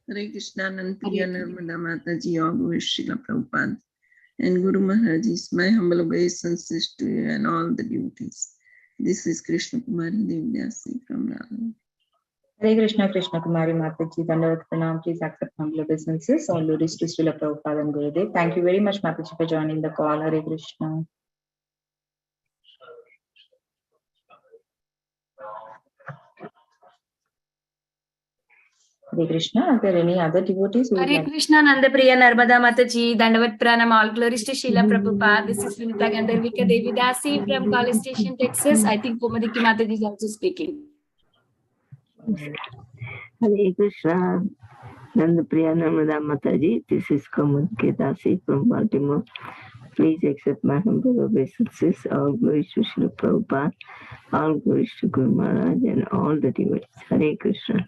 Hare Krishna, Nanpriya Hare Narmada Mataji, all glories to Srila Prabhupada and Guru Maharajis, my humble obeisances to you and all the devotees. This is Krishna Kumari Devidasi from Nagaland. Hare Krishna, Krishna Kumari Mataji, Dandavat Pranam, please accept humble obeisances. All glories to Srila Prabhupada and Gurudev. Thank you very much, Mataji, for joining the call. Hare Krishna. Hare Krishna, are there any other devotees who would Hare like? Krishna, Nandapriya Narmada Mataji, Dandavat Pranam, all glories to Srila Prabhupada. This is Vinita Gandharvika Devi Dasi from College Station, Texas. I think Komadiki Mataji is also speaking. Hare Krishna, Nandapriya Narmada Mataji. This is Komadiki Dasi from Baltimore. Please accept my humble obeisances. All glories to Srila Prabhupada, all glories to Guru Maharaj and all the devotees. Hare Krishna.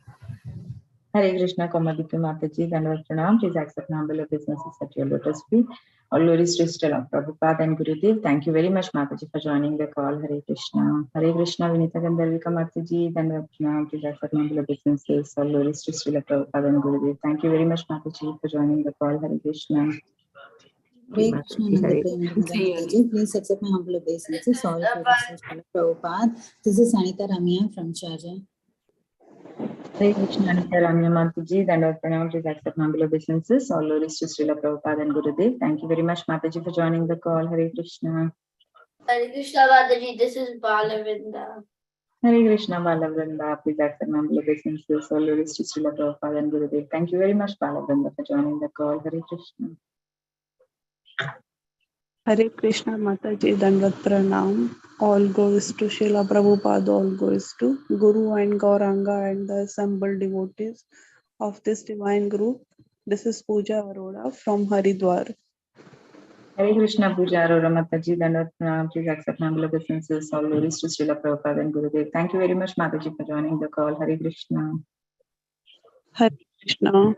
Hare Krishna, Komadiki Mataji, Dandavat Pranam, please accept humble obeisances at your lotus feet. All glories to Srila Prabhupada and Gurudev. Thank you very much, Mataji, for joining the call. Hare Krishna. Hare Krishna, Vinita Gandharvika Mataji, Dandavat Pranam, please accept humble obeisances. All glories to Srila Prabhupada and Gurudev. Thank you very much, Mataji, for joining the call. Hare Krishna. Hare Krishna, Nandapriya Narmada Mataji. Please accept my humble obeisances. All glories to Srila Prabhupada. This is Anita Ramya from Sharjah. Hare Krishna, Anita Ramya Mataji, Dandavat Pranam, please accept humble obeisances. All glories to Srila Prabhupada and Gurudev. Thank you very much, Mataji, for joining the call. Hare Krishna. Hare Krishna, Mataji, this is Balavinda. Hare Krishna, Balavrinda, please accept humble obeisances. All glories to Srila Prabhupada and Gurudev. Thank you very much, Balavrinda, for joining the call. Hare Krishna. Hare Krishna Mataji, Dandavat Pranam. All goes to Srila Prabhupada, all goes to Guru and Gauranga and the assembled devotees of this divine group. This is Pooja Arora from Haridwar. Hare Krishna, Pooja Arora Mataji, Dandavat Pranam, please accept humble obeisances. All glories to Srila Prabhupada and Gurudev. Thank you very much, Mataji, for joining the call. Hare Krishna. Hare Krishna.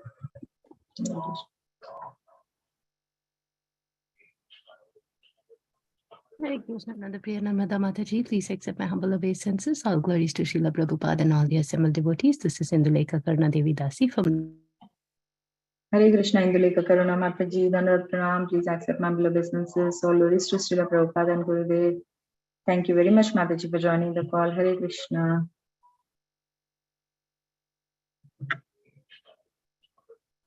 Hare Krishna, Nandapriya Narmada Mataji. Please accept my humble obeisances. All glories to Srila Prabhupada and all the assembled devotees. This is Indulekha Karna Devi Dasi from Hare Krishna, Indulekha Karuna Mataji, Dandavat Pranam, please accept my humble obeisances. All glories to Srila Prabhupada and Gurudev. Thank you very much, Mataji, for joining the call. Hare Krishna.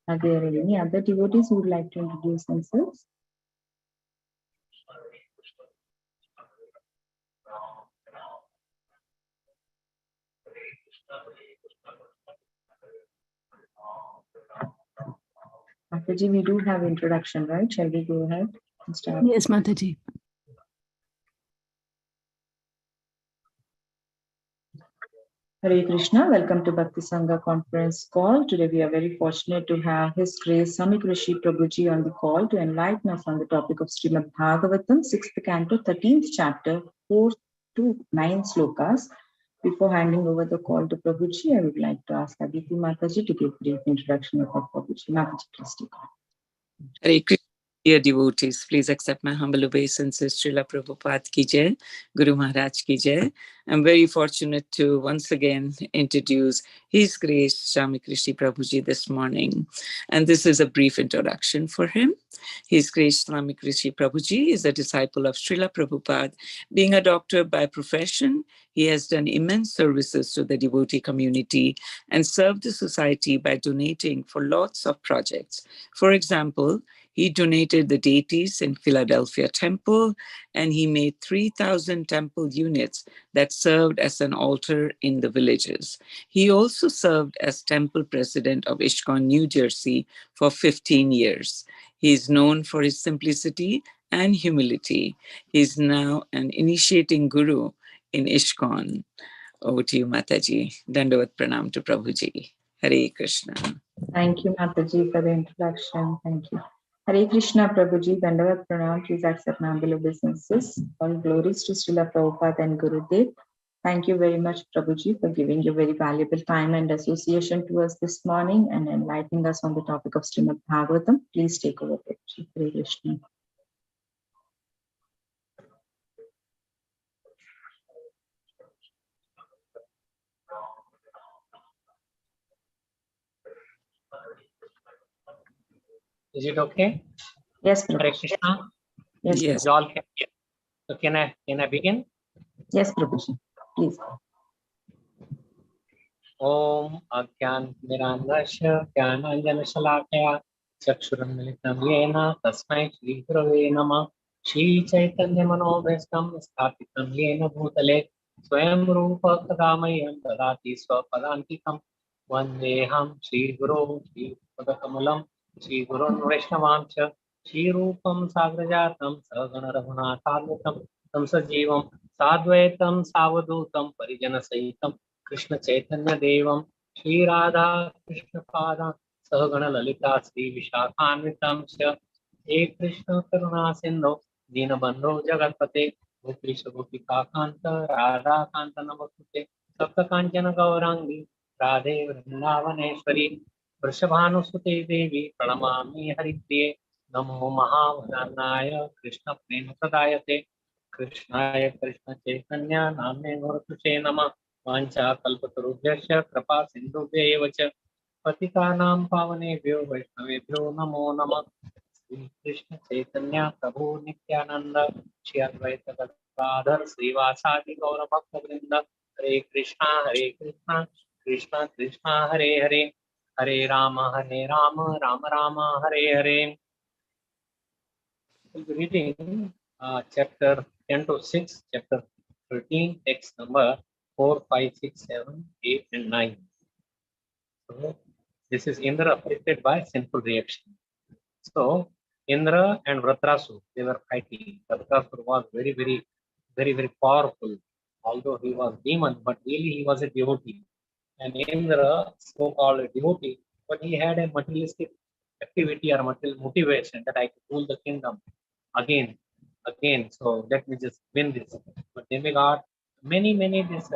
Are there any other devotees who would like to introduce themselves? Mataji, we do have introduction, right? Shall we go ahead and start? Yes, Mataji. Hare Krishna, welcome to Bhakti Sangha conference call. Today we are very fortunate to have His Grace Samik Rishi Prabhuji on the call to enlighten us on the topic of Srimad Bhagavatam, 6th canto, 13th chapter, 4 to 9 slokas. Before handing over the call to Prabhuji, I would like to ask Aditi Mataji to give brief introduction of Prabhuji. Mataji, please take on. Hare Krishna, dear devotees, please accept my humble obeisances. Srila Prabhupada ki jai, Guru Maharaj ki jai. I'm very fortunate to once again introduce His Grace Samik Rishi Prabhuji this morning. And this is a brief introduction for him. His Grace Samik Rishi Prabhuji is a disciple of Srila Prabhupada. Being a doctor by profession, he has done immense services to the devotee community and served the society by donating for lots of projects. For example, he donated the deities in Philadelphia Temple, and he made 3,000 temple units that served as an altar in the villages. He also served as temple president of ISKCON, New Jersey for 15 years. He is known for his simplicity and humility. He is now an initiating guru in ISKCON. Over to you, Mataji. Dandavat Pranam to Prabhuji. Hare Krishna. Thank you, Mataji, for the introduction. Thank you. Hare Krishna, Prabhuji, Dandavat Pranam, please accept my humble obeisances. All glories to Srila Prabhupada and Gurudev. Thank you very much, Prabhuji, for giving your very valuable time and association to us this morning and enlightening us on the topic of Srimad Bhagavatam. Please take over, Prabhuji. Hare Krishna. Is it okay? Yes, Hare Prabhuji. Krishna. Yes, Yes. You all can hear. So can I begin? yes, Prabhuji. Please. Om Ajnantimirandasya Jnananjanashalakaya Chakshurunmilitam Yena Tasmai Shri Gurave Namah Shri Chaitanya Manobhishtam Sthapitam Yena Bhutale Swayam Rupa Kadamayam Dadati Swapadantikam Vandeham Shri Guru Shri Padakamalam Shri Gurun Vaishnavamcha Shri Rupam Sagrajatam Sagana Raghunathanutam Tam Sajivam Sadvaitam Savadutam Parijana Sahitam Krishna Chaitanya Devam Shri Radha Krishna Pada Sahagana Lalita Sri Vishakhanvitam Sya He Krishna Karuna Sindhu Dinabandhu Jagatpate Gopisha Gopika Kanta Radha Kanta Namakute Sapta Kanchana Gaurangi Radhe Vrindavaneshwari Vrishabhanusute Devi Pranamami Haripriye Namo Mahavanaya Krishna Prema Pradayate Krishnaya Krishna Chaitanya Namne Nurtuche Namah वाञ्छा कल्पतरुभ्यश्च कृपा सिन्धुभ्य एव च पतितानां पावनेभ्यो वैष्णवेभ्यो नमो नमः श्री कृष्ण चैतन्य प्रभु नित्यानंद श्री अद्वैत गदाधर श्रीवासादि गौर भक्त वृंद हरे Krishna Krishna Krishna Hare Hare Hare Ram Ram Ram Hare Hare. We'll be reading chapter 10 to 6, chapter 13, text number 4, 5, 6, 7, 8, and 9. So, this is Indra afflicted by sinful reaction. So, Indra and Vratrasur, they were fighting. Vratrasur was very powerful. Although he was demon, but really he was a devotee. And Indra, so-called a devotee, but he had a materialistic activity or material motivation that I could rule the kingdom again. So let me just win this. But demigod, many this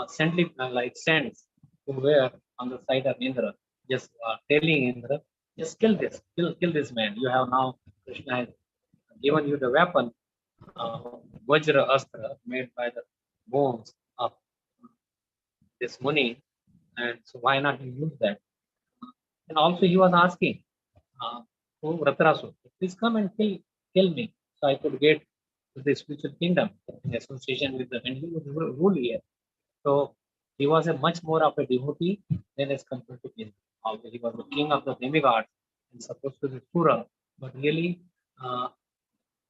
saintly like saints who were on the side of Indra, just telling Indra, just kill this man. You have now Krishna has given you the weapon, Vajra Astra, made by the bones of this Muni, and so why not you use that? And also he was asking, oh Vratrasur, please come and kill me, so I could get to the spiritual kingdom in association with them, and he would rule here. So he was a much more of a devotee than as compared to him. Although he was the king of the demigods and supposed to be Sura, but really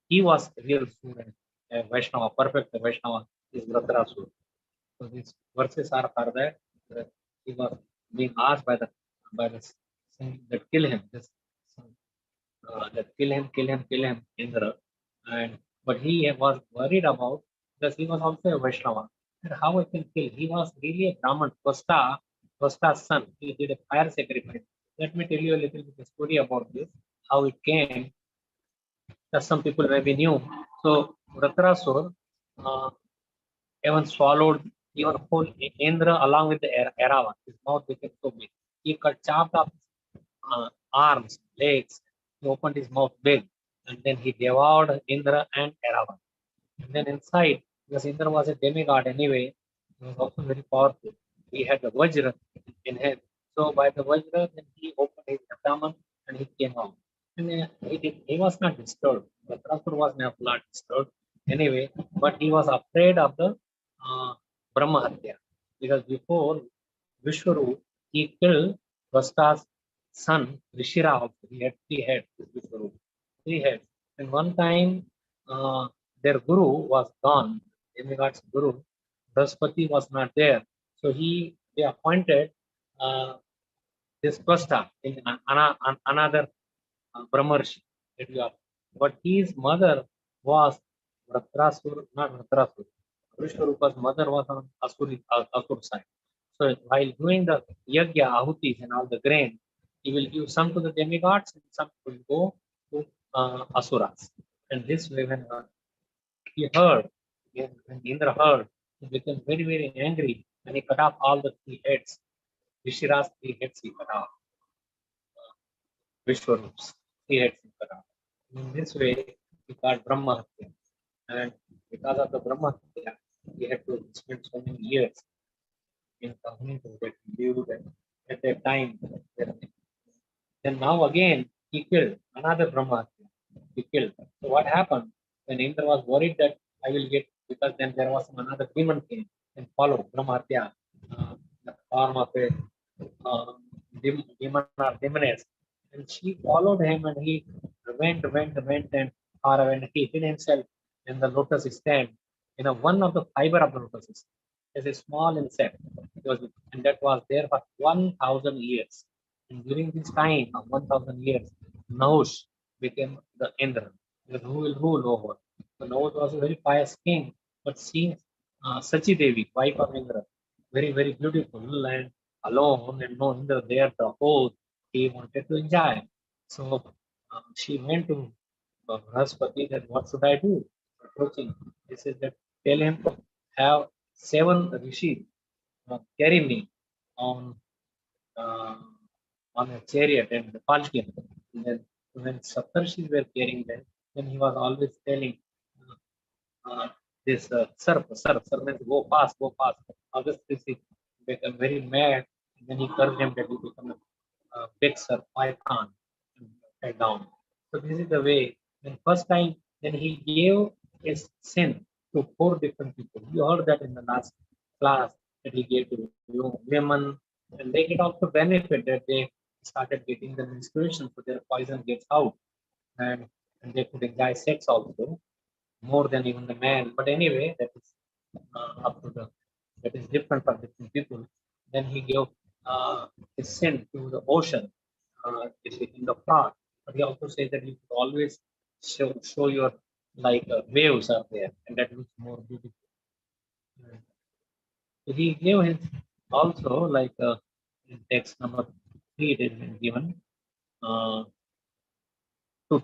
he was a real Sura, a Vaishnava, perfect Vaishnava is Vratrasur. So these verses are for that he was being asked by the saying that kill him, that kill him, Indra, and but he was worried about because he was also a Vaishnava. And how I can kill? He was really a Brahman, Tvasta's son. He did a fire sacrifice. Let me tell you a little bit of story about this, how it came. That some people maybe knew. So Vratrasur even swallowed even whole Indra along with the Eravan. His mouth became so big. He chopped off arms, legs. He opened his mouth big, and then he devoured Indra and Eravan. And then inside, because Indra was a demigod anyway, he was also very powerful. He had the Vajra in him. So by the Vajra, then he opened his abdomen and he came out. And he was not disturbed. The Trasur was not disturbed anyway, but he was afraid of the Brahma Hatya. Because before Vishwaru, he killed Vasta's son, Rishira. He had 3 heads, Vishwaru. 3 heads. And one time, their guru was gone, demigod's guru. Brahaspati was not there. So they appointed this Vasta in another Brahmarshi. But his mother was Vratrasur, not Vratrasur. Vishwarupa's mother was on Asur side. So while doing the yagya, ahutis and all the grain, he will give some to the demigods and some will go to asuras. And this way, when he heard, when Indra heard, he became very angry and he cut off all the 3 heads. Vishira's 3 heads he cut off. Vishwarup's 3 heads he cut off. In this way, he got Brahma Hatya. And because of the Brahma Hatya, he had to spend so many years in coming to get viewed at that time. Then now again, he killed another Brahma. He killed. So what happened? When Indra was worried that I will get, because then there was another demon came and followed Brahma the form of a demon or demoness. And she followed him and he went and far away and he hid himself in the lotus stand, one of the fiber of the lotus is as a small insect. And that was there for 1,000 years. And during this time of 1,000 years, Nahush became the Indra, who will rule over. So Nahush was a very pious king, but seeing Sachi Devi, wife of Indra, very, very beautiful and alone and no Indra there to hold, he wanted to enjoy. So she went to Brahaspati that what should I do? Approaching, he says that tell him to have 7 rishis carry me on uh, on a chariot and the palki. And then when Saptarshis were carrying them, then he was always telling this sir means go fast, go fast. Obviously, he became very mad. And then he cursed him that he become a big sir, python, and fell down. So this is the way. Then first time, then he gave his sin to 4 different people. You heard that in the last class that he gave to women, and they get also benefit that they started getting the menstruation, so their poison gets out, and, they could enjoy sex also more than even the man. But anyway, that is up to the that is different for different people. Then he gave his sin to the ocean in the frog. But he also says that you could always show your waves are there, and that looks more beautiful. So he gave his also in text number 3 it has been given to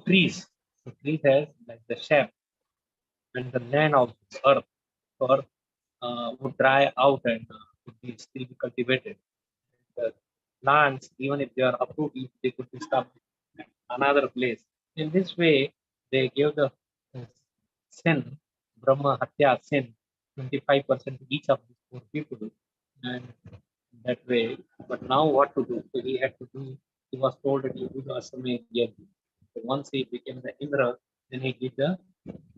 trees. So trees has like the shape and the land of earth. So earth would dry out and would be still be cultivated. The plants, even if they are approved, if they could be stopped at another place. In this way, they gave the sin, Brahma Hatya sin, 25% each of these 4 people. And that way, but now what to do? So he had to do, he was told that he do the Aswamedh Yajna. So once he became the Indra, then he did the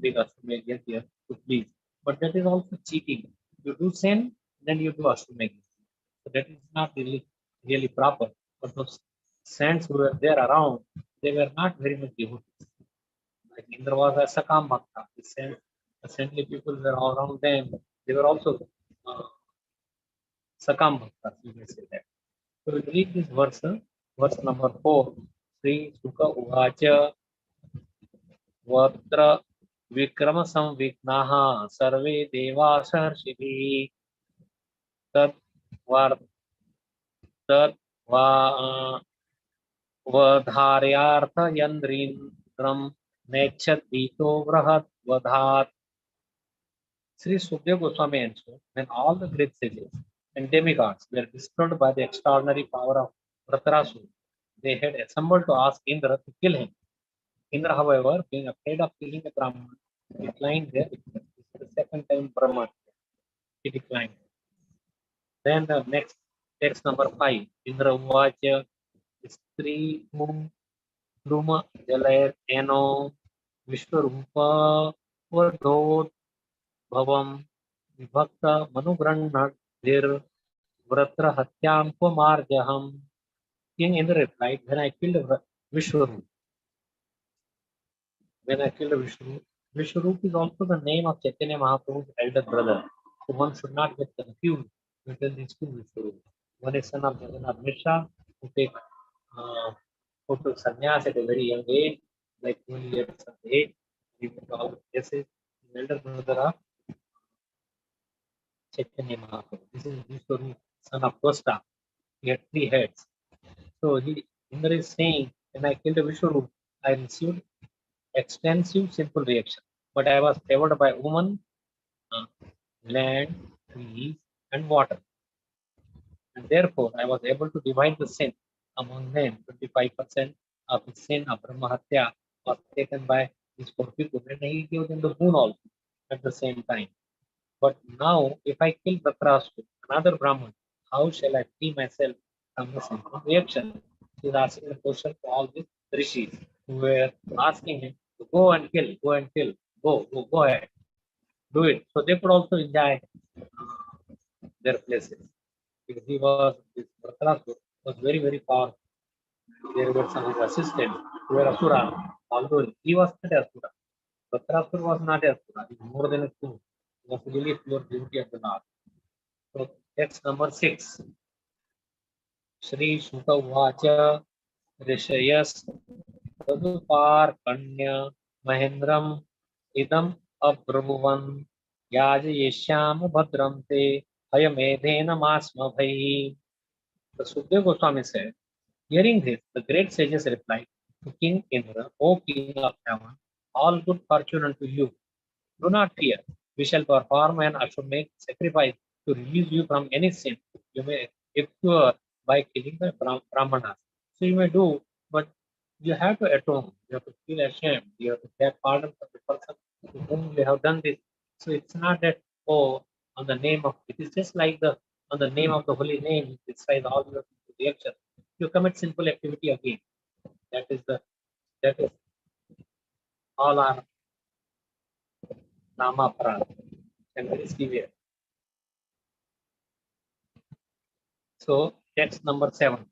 big Aswamedh Yajna to please. But that is also cheating. You do sin, then you do Aswamedh Yajna. So that is not really proper. But those saints who were there around, they were not very much devotees. Like Indra was a Sakam Bhakta. The saintly people were all around them. They were also Sakam Bhaktas, you may say that. So we'll read this verse number 4. Sri Sukha Uvacha Vatra Vikrama Samvignaha Sarve Deva Sarshivi Tat Vadharyartha Yandrindram Nechat Vito Vrahat Vadhat. Sri Sukadeva Goswami answered, when all the great sages and demigods were disturbed by the extraordinary power of Vratarasura, they had assembled to ask Indra to kill him. Indra, however, being afraid of killing a Brahman, declined their request. This is the second time Brahma. He declined. Then the next text number 5. Indra Uvacha Stri Pluma Jalayat Eno Vishwarupa Vadod Bhavam Vibhakta Manugranadhir Vratra Hatyam Marjaham. King Indra replied, when I killed Vishwarup, Vishwarup is also the name of Chaitanya Mahaprabhu's elder brother. So one should not get confused between these two Vishwarup. One is son of Jagannath Mishra, who took sannyas at a very young age, like 20 years of age. He went to all the places. The elder brother of Chaitanya Mahaprabhu. This is Vishwarup, son of Kosta. He had 3 heads. So Indra is saying, when I killed Vishwarup, I received extensive simple reaction. But I was favored by woman, land, trees, and water. And therefore, I was able to divide the sin among them. 25% of the sin of Brahmahatya was taken by these 4 people, and he gave them the boon also at the same time. But now, if I kill Dhatrashtra, another Brahman, how shall I free myself from the sinful reaction? He is asking the question to all these rishis who were asking him to go and kill, go ahead, do it. So they could also enjoy their places. Because this Dhritarashtra was very, very powerful. There were some of his assistants who were Asura, although he was not Asura. Dhritarashtra was not Asura, he was more than a king. He was really pure beauty of the Lord. So text number 6. Shri Shuka Vacha Rishayas Tadupar Mahendram Idam Abruvan Yajayeshyam Bhadram Te Hayamedhena Masma Bhai. The Sukdev Goswami said, hearing this, the great sages replied to King Indra, O King of Heaven, all good fortune unto you. Do not fear. We shall perform an Ashwamedh sacrifice to release you from any sin you may incur by killing the Brahmanas. So you may do, but you have to atone. You have to feel ashamed. You have to get pardon from the person to whom you have done this. So it's not that, oh, on the name of, it is just like the, on the name of the holy name, you destroy all your reaction. You commit sinful activity again. That is all our Nama Parad and very severe. So text number 7.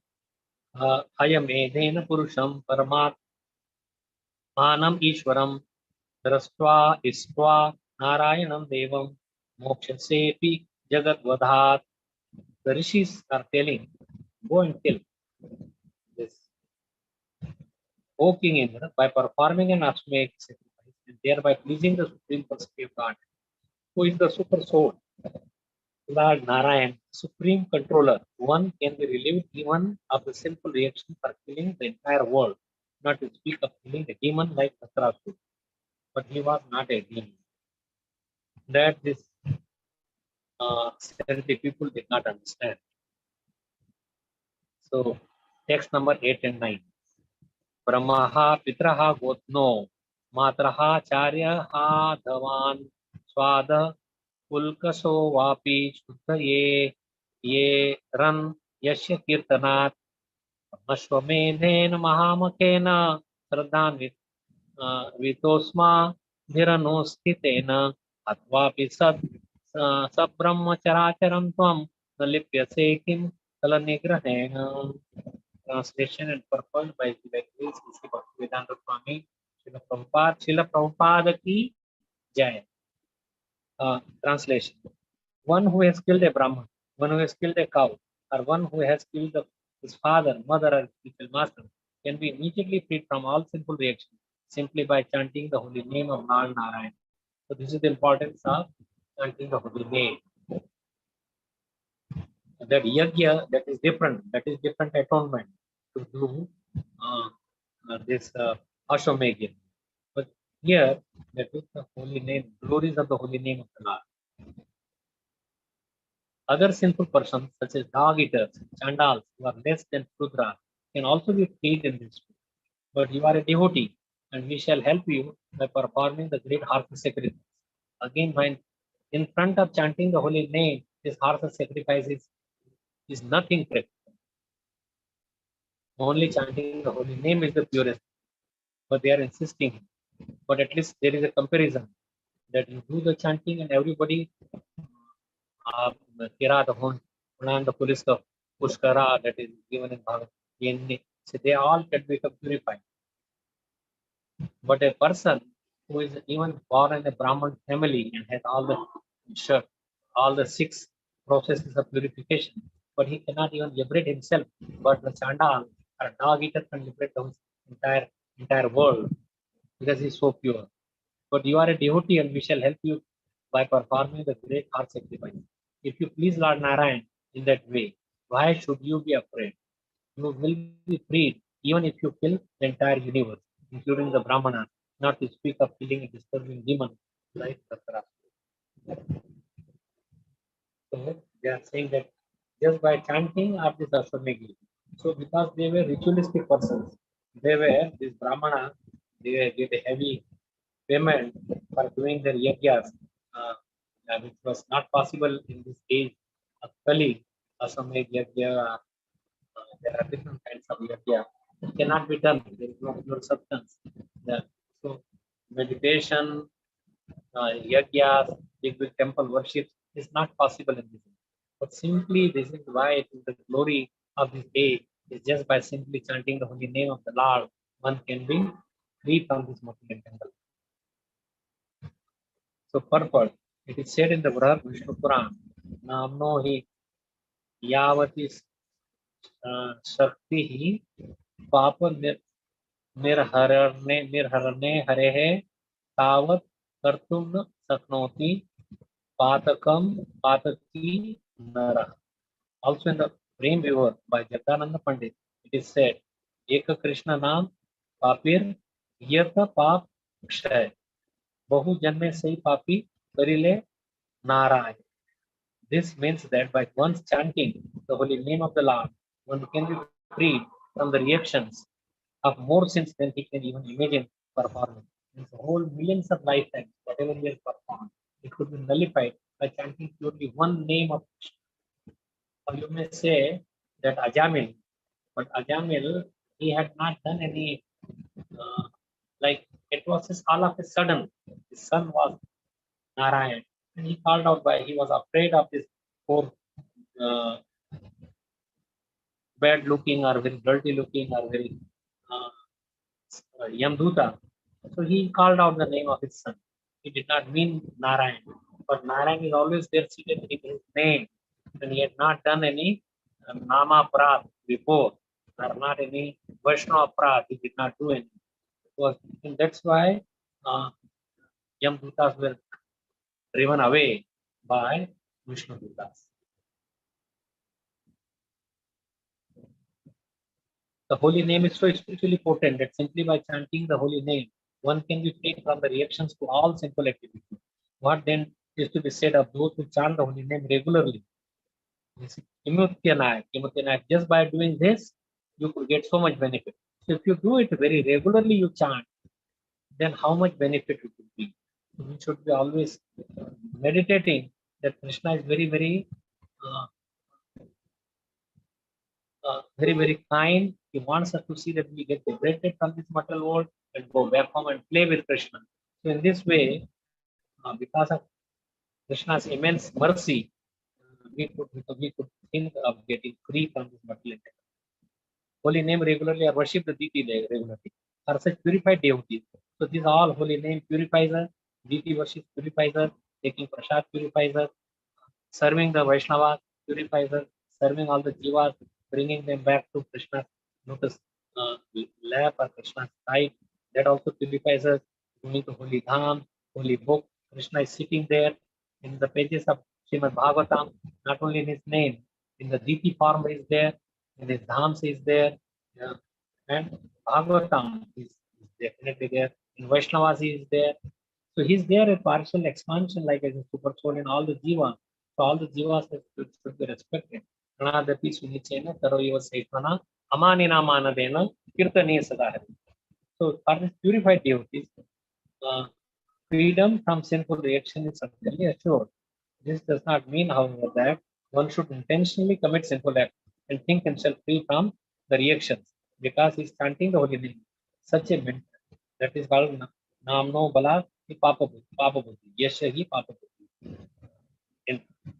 Hayam edena purusham paramat manam ishwaram drastva istva narayanam devam mokshasepi jagat vadhat. The rishis are telling, go and kill this O King Indra by performing an Ashwamedh sacrifice and thereby pleasing the Supreme Personality of God, who is the super soul. Lord Narayan, Supreme Controller, one can be relieved even of the sinful reaction for killing the entire world, not to speak of killing a demon like Dhritarashtra. But he was not a demon. That this sensitive people did not understand. So, text number 8 and 9. Brahmaha Pitraha Gotno Matraha Charyaha Dhavan Swada Pulkaso Vapi Shuddhaye Ye Ran Yashya Kirtanat Ashwamedhen Mahamakena Sraddhan Vitosma Dhiranosthitena Atvapi Sad Sabrahmacharacharam Tvam Nalipyase Kim Kalanigrahena. Translation and purpose by the Veggies, Sri Bhaktivedanta Swami, Srila Prabhupada ki Jai. Translation. One who has killed a Brahman, one who has killed a cow, or one who has killed his father, mother, or spiritual master can be immediately freed from all sinful reactions simply by chanting the holy name of Lord Narayan. So this is the importance of chanting the holy name. That yajna, that is different atonement to do this Ashwamedh. But here, that is the holy name, glories of the holy name of the Lord. Other sinful persons, such as dog eaters, chandals, who are less than Shudra, can also be freed in this way. But you are a devotee, and we shall help you by performing the great horse sacrifice. Again, when in front of chanting the holy name, this horse sacrifice is nothing practical. Only chanting the holy name is the purest. But they are insisting. But at least there is a comparison that you do the chanting and everybody Kira the Hun, the police of Pushkara that is given in Bhagavad. So they all can become purified. But a person who is even born in a Brahman family and has all the 6 processes of purification, but he cannot even liberate himself. But the Chandal or dog eater can liberate the entire world because he is so pure. But you are a devotee and we shall help you by performing the great heart sacrifice. If you please Lord Narayan in that way, why should you be afraid? You will be freed even if you kill the entire universe, including the Brahmanas, not to speak of killing a disturbing demon like Dhritarashtra. So they are saying that just by chanting of this Ashwamedh. So because they were ritualistic persons, these Brahmanas, they get a heavy payment for doing their yajnas, which was not possible in this age of Kali. Ashwamedh yajna, there are different kinds of yajna. it cannot be done. There is no pure substance. So meditation, yagyas, big temple worship is not possible in this. But simply, this is why it is the glory of this day is just by simply chanting the holy name of the Lord, one can be free from this material temple. So purport, it is said in the Brahad Vishnu Puran, Namno hi yavati shakti hi papa निर्हरणे हरेः तावत् कर्तुं न शक्नोति पातकं पातकी नरः. Also in the Prem Viewer by Jagadananda Pandit, it is said, Eka Krishna Nam Papir Yata Pap Kshay. Bahu Janme Sai Papi Karile Naraya. This means that by once chanting the holy name of the Lord, one can be freed from the reactions of more sins than he can even imagine performing. Means the whole millions of lifetimes, whatever he has performed, it could be nullified by chanting purely one name of Krishna. Or you may say that Ajamil, but Ajamil, he had not done any, like it was just all of a sudden, his son was Narayan, and he called out he was afraid of this poor, bad looking or very dirty looking or very Yamduta. So he called out the name of his son. He did not mean Narayan, but Narayan is always there seated in his name, and he had not done any Nama Prad before, or not any Vaishnava Prad. He did not do any. And that's why Yamdutas were driven away by Vishnu Dutas. The holy name is so spiritually potent that simply by chanting the holy name, one can be freed from the reactions to all sinful activities. What then is to be said of those who chant the holy name regularly? Just by doing this, you could get so much benefit. So if you do it very regularly, you chant, then how much benefit it would be? So we should be always meditating that Krishna is very, very very, very kind. He wants us to see that we get liberated from this material world and go back home and play with Krishna. So in this way, because of Krishna's immense mercy, we could think of getting free from this material. Holy name regularly or worship the deity regularly are such purified devotees. So these all holy name purifies us, deity worship purifies us, taking prasad purifies us, serving the Vaishnava purifies us, serving all the jivas, bringing them back to Krishna's lotus lap or Krishna's side. That also purifies us. Going to holy dham, holy book. Krishna is sitting there in the pages of Srimad Bhagavatam, not only in his name, in the deity form is there, in his dhams is there, yeah. And Bhagavatam is definitely there. In Vaishnavas he is there. So he's there a partial expansion like as a super soul in all the jivas. So all the jivas should be respected. Pranadapi Sunichena Taroyava Saitana Amanina Manadena Kirtane Sadahari. So for this purified devotees, freedom from sinful reaction is certainly assured. This does not mean, however, that one should intentionally commit sinful acts and think himself free from the reactions because he is chanting the holy name. Such a mental that is called Namno Bala Papa Buddhi, Yasha hi Papa Buddhi.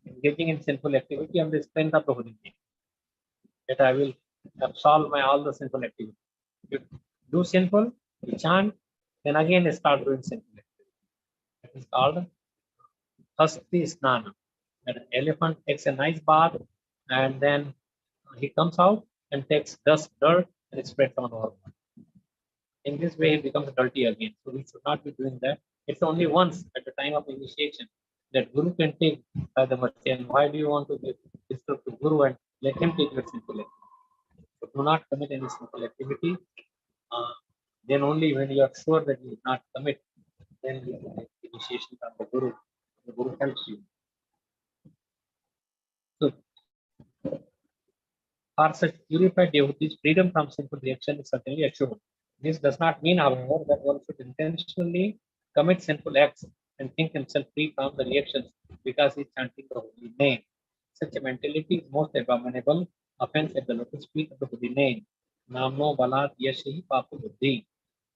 Engaging in sinful activity on the strength of the holy name. That I will absolve all the sinful activity. You do sinful, you chant, then again start doing sinful activity. That is called Hasti Snana. An elephant takes a nice bath and then he comes out and takes dust, dirt, and it spreads on all. In this way, he becomes dirty again. So we should not be doing that. It's only once at the time of initiation that Guru can take the mercy. And why do you want to disturb the Guru and let him take your sinful activity? So do not commit any sinful activity. Then only when you are sure that you will not commit, then you will take initiation from the Guru. The Guru helps you. So, for such purified devotees, freedom from sinful reaction is certainly assured. This does not mean, however, that one should intentionally commit sinful acts and think himself free from the reactions because he is chanting the holy name. Such a mentality is most abominable offense at the lotus feet of the holy name. Namno Balat Yashi Papu Buddhi.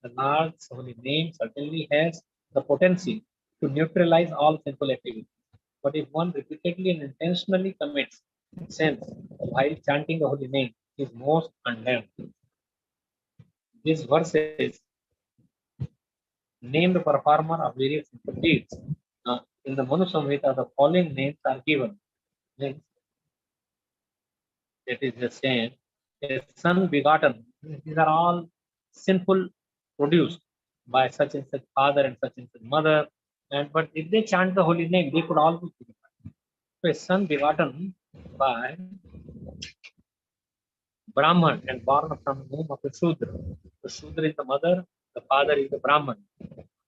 The Lord's holy name certainly has the potency to neutralize all sinful activity. But if one repeatedly and intentionally commits sins while chanting the holy name, he is most condemned. These verses name the performer of various sinful deeds. In the Manu Samhita, the following names are given. Names, that is the same. A son begotten. These are all sinful produced by such and such father and such mother. And but if they chant the holy name, they could all be purified. So a son begotten by Brahman and born from womb of a Shudra. The Shudra is the mother, the father is the Brahman.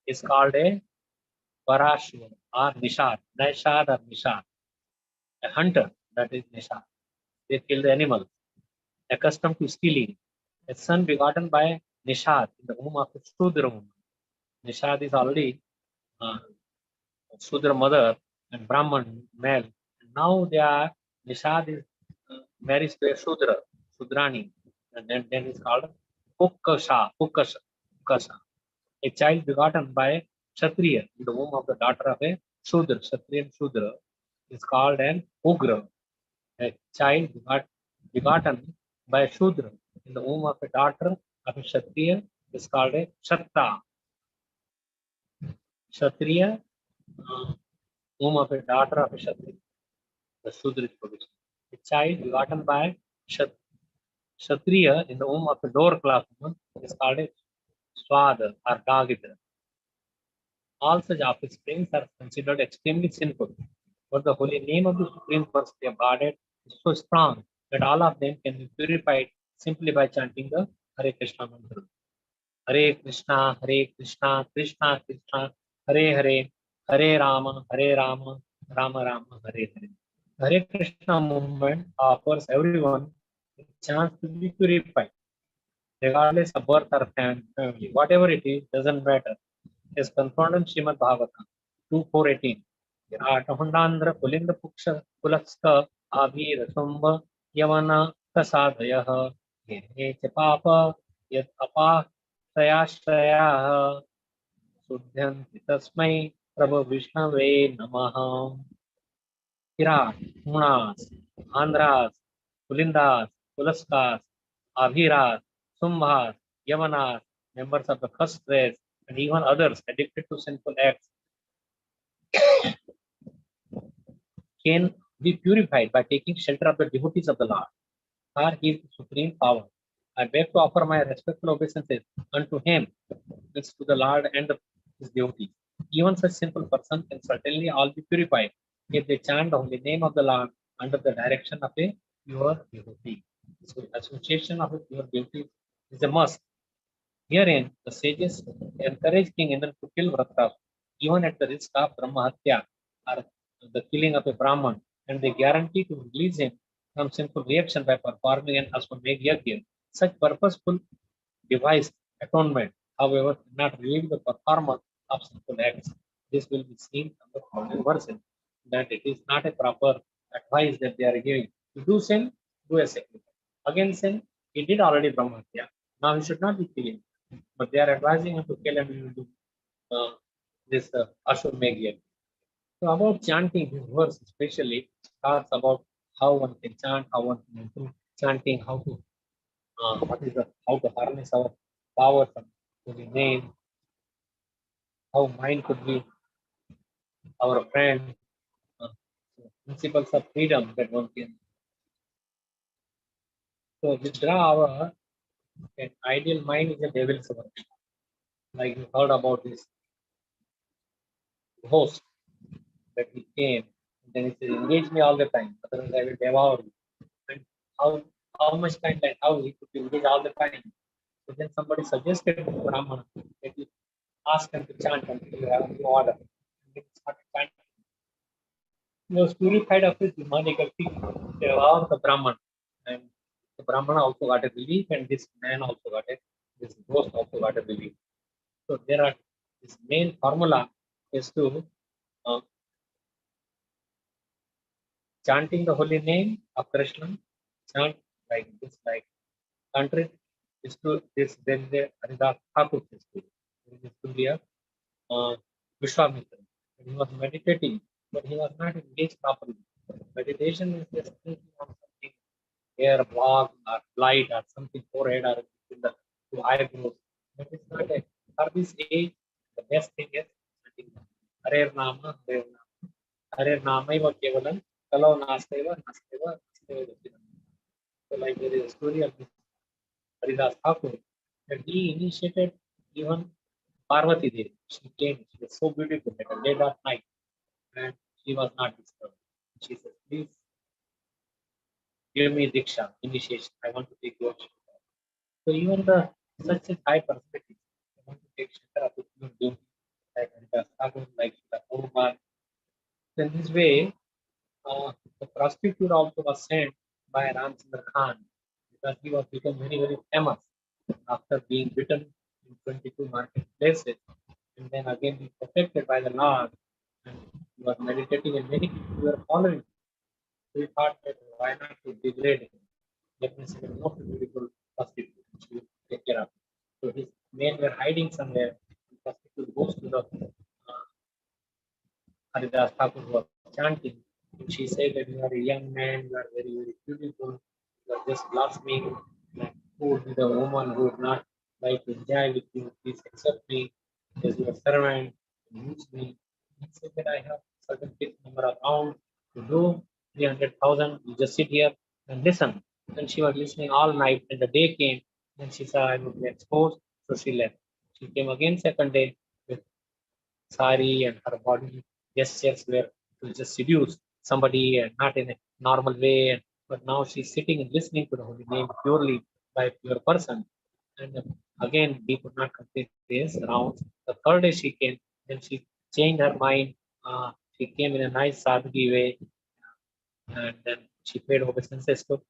Is called a Parashur or Nishad. Nishad or Nishad. A hunter, that is Nishad. They kill the animals. Accustomed to stealing. A son begotten by Nishad in the womb of a Shudra woman. Nishad is already Shudra mother and Brahman male. And now they are Nishad is married to a Shudra, Shudrani, and then it's called Pukasha. A child begotten by Kshatriya in the womb of the daughter of a Shudra, Kshatriya and Shudra, is called an Ugra. A child begotten by a Shudra in the womb of a daughter of a Kshatriya is called a Kshatta. Kshatriya, womb of a daughter of a Kshatriya. The Shudra is produced. A child begotten by Kshatriya in the womb of a lower class woman is called a Swada or Dagitra. All such offsprings are considered extremely sinful, but the holy name of the Supreme Personality of Godhead is so strong that all of them can be purified simply by chanting the Hare Krishna mantra. Hare Krishna, Krishna Krishna, Hare Hare, Hare Rama, Rama Rama, Hare Hare. Hare Krishna movement offers everyone a chance to be purified, regardless of birth or family. Whatever it is, doesn't matter. Is confirmed in Srimad Bhagavatam 2.4.18. Viratahundandra Pulinda Puksha Pulaska Abhir Sumba Yavana Kasadayah Ye Papa Yat Apa Sayashraya Sudhyanti Tasmai Prabhu Vishnave Namaha. Virat, Munas, Andhras, Pulindas, Pulaskas, Abhiras, Sumbhas, Yavanas, members of the first race, and even others addicted to sinful acts can be purified by taking shelter of the devotees of the Lord, or His supreme power. I beg to offer my respectful obeisances unto Him, means to the Lord and His devotees. Even such simple person can certainly all be purified if they chant the holy name of the Lord under the direction of a pure devotee. So, association of a pure devotee is a must. Herein, the sages encourage King Indra to kill Vratas, even at the risk of Brahmahatya, or the killing of a Brahman, and they guarantee to release him from sinful reaction by performing an Aswamedh Yajna. Such purposeful devised atonement, however, cannot relieve the performance of sinful acts. This will be seen from the following verses, that it is not a proper advice that they are giving. To do sin, do a sacrifice. Again, sin, he did already Brahmatya. Now he should not be killing. But they are advising him to kill and he will do this Ashwamedh Yajna. So about chanting, this verse especially talks about how one can chant, how one can improve chanting, how to how to harness our power from the name, how mind could be our friend, principles of freedom that one can. So withdraw our an ideal mind is a devil's work. Like you heard about this host that he came, and then he said, engage me all the time, otherwise I will devour you. And how much time, like how he could engage all the time. So then somebody suggested to Brahmana that you ask him to chant until you have no order. And he started chanting. He was purified of his demonic activity. They allowed the Brahman. And the Brahmana also got a belief, and this man also got a, this ghost also got a belief. So there are, this main formula is to chanting the holy name of Krishna, chant like this, like this then the Haridas Thakur story. There is a story of Vishwamitra. He was meditating, but he was not engaged properly. Meditation is just thinking of something, hair, block, or light, or something forehead, or in the two eyebrows. But it's not a, for this age, the best thing is Hare Nama, Hare Nama. Hare Nama Kevalam, Kalo Nasteva, Nasteva, Nasteva. So like there is a story of this Haridas Thakur that he initiated even Parvati Devi. She came, she was so beautiful at a late at night and she was not disturbed. She said, please give me Diksha, initiation. I want to take your shelter. So even the such a high perspective, I want to take shelter of the human being like Haridas Thakur, like the Prabhupada. So in this way, the prostitute also was sent by Ramchandra Khan because he was become very, very famous after being beaten in 22 marketplaces and then again be protected by the Lord. And he was meditating and many people were following him. So he thought that why not to degrade him? Let me say the most beautiful prostitute which will take care of him. So his men were hiding somewhere. The prostitute goes to the Haridas Thakur was chanting. And she said that you are a young man, you are very, very beautiful, you are just blossoming. Like, who would be the woman who would not like to enjoy with you? Please accept me as your servant and use me. He said that I have certain fixed number of rounds to do 300,000. You just sit here and listen. And she was listening all night. And the day came, and she saw I would be exposed, so she left. She came again second day with sari and her body gestures were to just seduce somebody and not in a normal way. But now she's sitting and listening to the holy name purely by a pure person. And again, he could not complete this round. The third day she came, then she changed her mind. She came in a nice sadhgi way, and then she paid obeisances to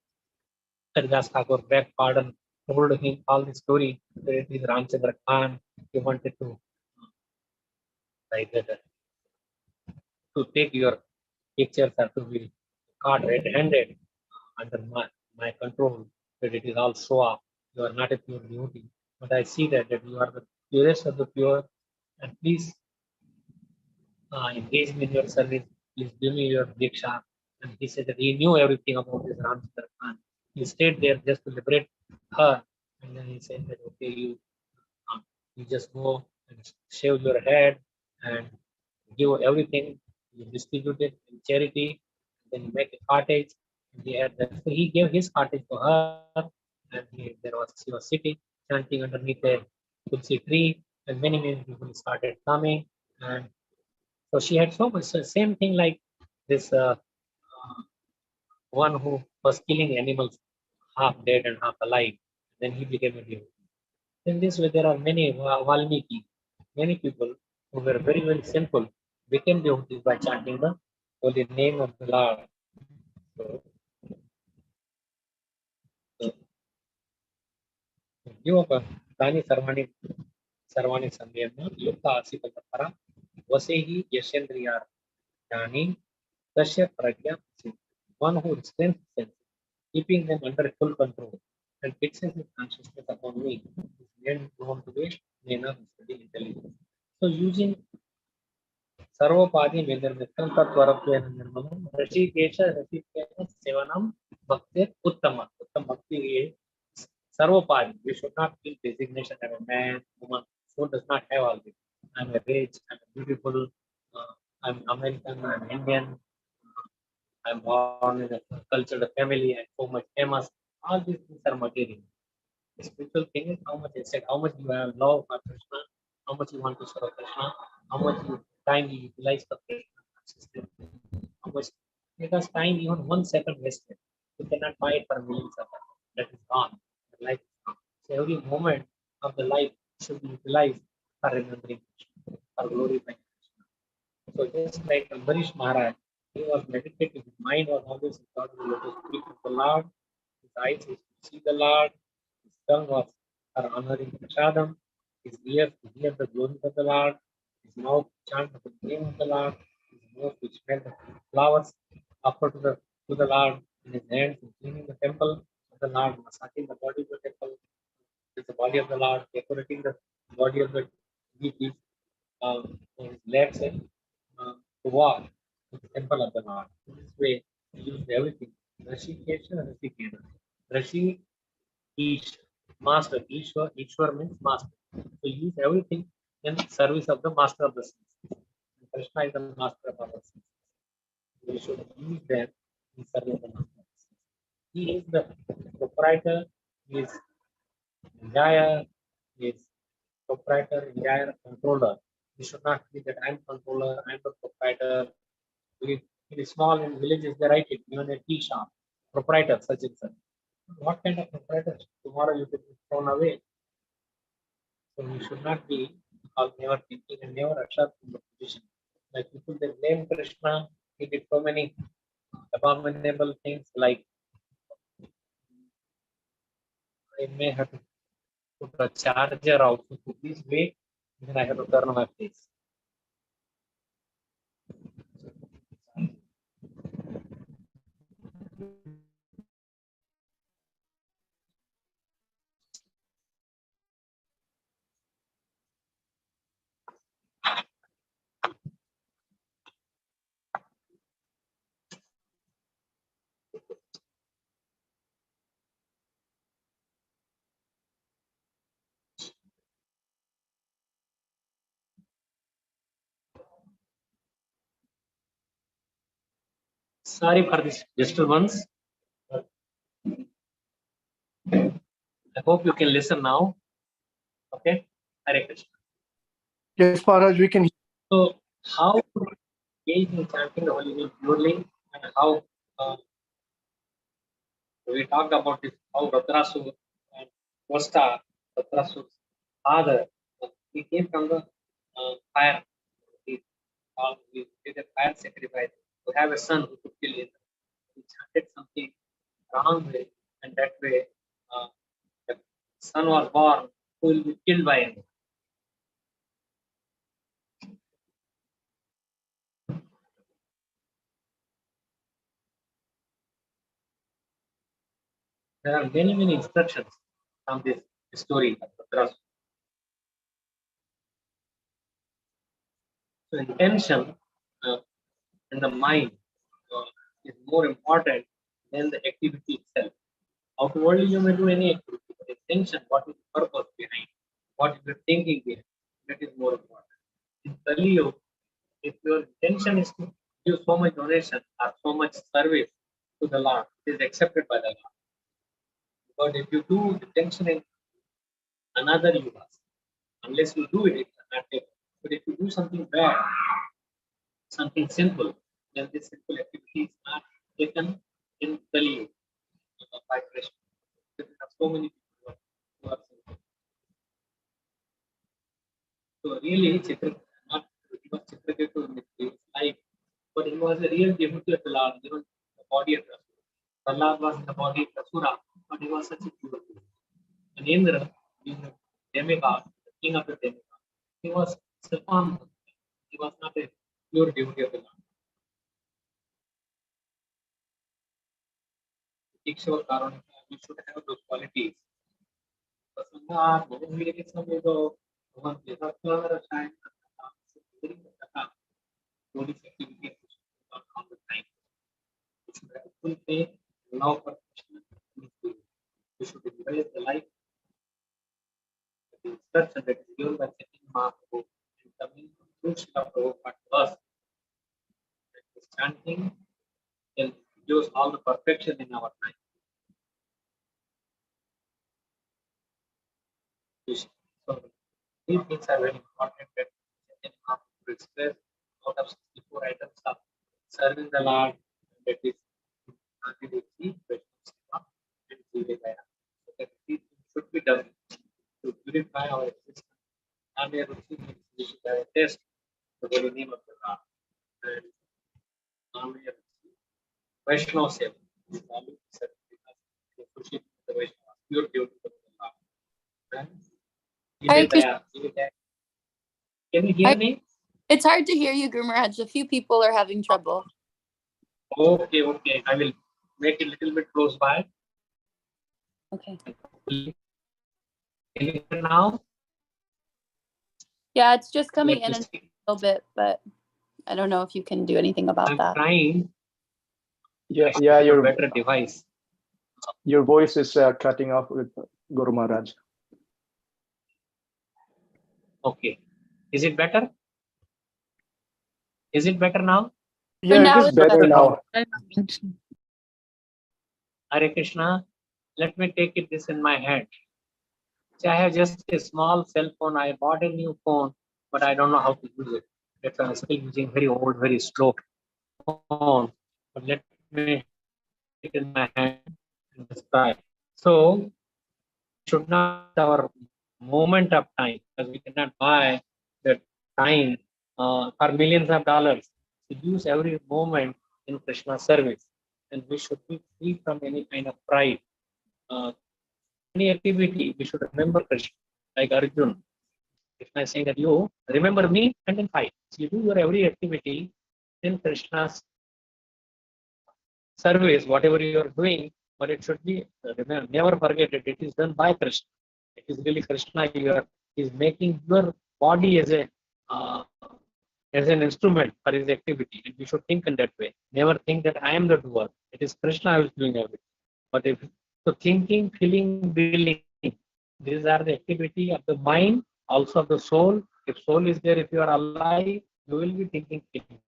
Haridas Thakur, begged pardon, told him all the story. That it is Ramchandra Khan. He wanted to like that to take your pictures are to be caught red-handed under my control, that it is all show off. You are not a pure devotee. But I see that you are the purest of the pure, and please engage me in your service. Please give me your diksha. And he said that he knew everything about this Ramchandra Khan. He stayed there just to liberate her. And then he said that, okay, you just go and shave your head and give everything. You distribute it in charity. Then you make a cottage. So he gave his cottage to her, and she was sitting chanting underneath a tulsi tree, and many people started coming, and so she had so much. So same thing like this one who was killing animals, half dead and half alive. Then he became a devotee. In this way, there are many Valmiki, many people who were very, very simple, became devotees by chanting the holy name of the Lord. So, युवक तानि सर्वाणि संयम्य युक्त आसीत् तत्परा वसे हि यशेन्द्रिया ज्ञानी तस्य प्रज्ञा आसीत्. One who restrains his senses, keeping them under full control, and fixes his consciousness upon me, is made known to be Nena study intelligence. So using सर्वोपाधि निर्मितं तत्वरत्वेन निर्मलं ऋषिकेश सेवनं भक्ति उत्तम उत्तम भक्ति सर्वोपाधि. We should not feel designation as a man, woman. Soul does not have all this. I'm a rich, I'm a beautiful, I'm American, I'm Indian, I'm born in a cultured family, I'm so much famous. All these things are material. The spiritual thing is how much instead, how much you have love for Krishna, how much you want to serve Krishna, how much time you utilize for Krishna consciousness, how much, because time even 1 second wasted, you cannot buy it for millions of dollars. That is gone. The life is gone. So every moment of the life should be utilized for remembering Krishna, for glorifying Krishna. So just like Ambarish Maharaj, he was meditating, his mind was always in God, to speak of the Lord, his eyes was to see the Lord, his tongue was for honoring Prasadam, his ears to hear the glory of the Lord, his mouth to chant the name of the Lord, his nose to smell the flowers offered to the Lord, and his hands to cleaning the temple of the Lord, massaging the body of the temple. body of the Lord, decorating the body of the deities, his legs to walk in the temple of the Lord. In this way, he used everything. Rashi Kesha, Rashi Kena. Rashi Ish, master. Ishwar means master. So he used everything in service of the master of the senses. Krishna is the master of our senses. We should use them in service of the master of the senses. He is the proprietor, he is enjoyer, he is proprietor, enjoyer, controller. We should not be that I'm controller, I'm the proprietor. It is small in villages, they write it, even a tea shop, proprietor, such and such. What kind of proprietor? Tomorrow you could be thrown away. So we should not be all never thinking and never accept from the position. Like people they blame Krishna, he did so many abominable things like I may have to put a charger also to this way, then I have to turn my face. Sorry for this disturbance. I hope you can listen now. Okay? Hare Krishna. Yes, Maharaj, we can. So, how to engage in chanting the holy name purely, and how we talked about this, how Vadrasur and Vasta, Vadrasur's father, he came from the fire. We did a fire sacrifice to have a son who could kill him. He chanted something wrong way, and that way the son was born who will be killed by him. There are many instructions from this story of Vadrasur. So intention in the mind is more important than the activity itself. Outwardly, you may do any activity, but intention, what is the purpose behind, what is the thinking behind, that is more important. In Kali Yuga, if your intention is to give so much donation or so much service to the Lord, it is accepted by the Lord. But if you do intention in another yuga, unless you do it, it's not taken. But if you do something bad, something simple, then this simple activity is not taken in Kali Yuga by Krishna. There are so many people who are simple. So really, Chitra, not he was Chitraketu in his life, but he was a real devotee of the Lord, even the body of the Lord was in the body of Asura, but he was such a devotee. And Indra, being a demigod, the king of the demigod, he was Satan. He was not a pure devotee of the Lord. Ikshava Karunika, we should have those qualities. Prasanna, Bhuvamiri, Samvedo, Bhuvan, Yadakara, Shine, Holy activity all the time. We should have full faith, love for Krishna. We should embrace the life, the instruction that is given by Chaitanya Mahaprabhu and coming through Srila Prabhupada to us. That this chanting will produce all the perfection in our life. So these things are very important that Chaitanya Mahaprabhu expressed out of 64 items of serving the Lord, that is Adivasi, Vaishnava, and Jivagaya. So that these things should be done to purify our existence. And we should have a test the holy name of the Lord. And Vaishnava Seva is always said because the worship of the Vaishnava, pure devotee of the Lord. Hare Krishna. Can you hear me? It's hard to hear you, Guru Maharaj. A few people are having trouble. Okay. I will make it a little bit close by. Okay. Can you hear now? Yeah, it's just coming Let in me and see. a little bit, but I don't know if you can do anything about I'm that. trying Yeah, a better device. your voice is cutting off with Guru Maharaj. Okay. Is it better? Is it better now? Yeah, it now is it's better better. now. Hare Krishna. Let me take it this in my hand. See, I have just a small cell phone. I bought a new phone, but I don't know how to use it. That's why I'm still using very old, very slow phone. But let me take it in my hand and just try. So, should not our moment of time, because we cannot buy the time for millions of dollars. To use every moment in Krishna service, and we should be free from any kind of pride. Any activity, we should remember Krishna, like Arjuna. Krishna is saying that you remember me and then fight. So you do your every activity in Krishna's service, whatever you are doing, but it should be remember, never forget it. It is done by Krishna. It is really Krishna. Is making your body as an instrument for his activity, and we should think in that way. Never think that I am the doer. It is Krishna who is doing everything. But if so, thinking, feeling, willing, these are the activity of the mind, also of the soul. If soul is there, if you are alive, you will be thinking, feeling.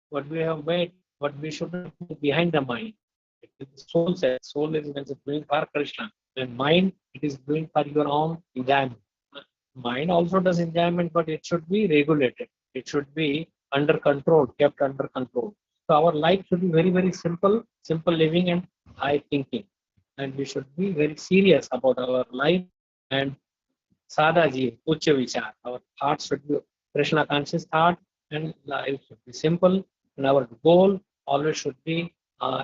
What we have made, what we should not put behind the mind. It is the soul says, soul is when it's doing for Krishna. And mind, it is doing for your own enjoyment. Mind also does enjoyment, but it should be regulated. It should be under control, kept under control. So our life should be very, very simple, simple living and high thinking. And we should be very serious about our life and Sadaji, Ucha Vichar. Our heart should be Krishna conscious heart and life should be simple. And our goal always should be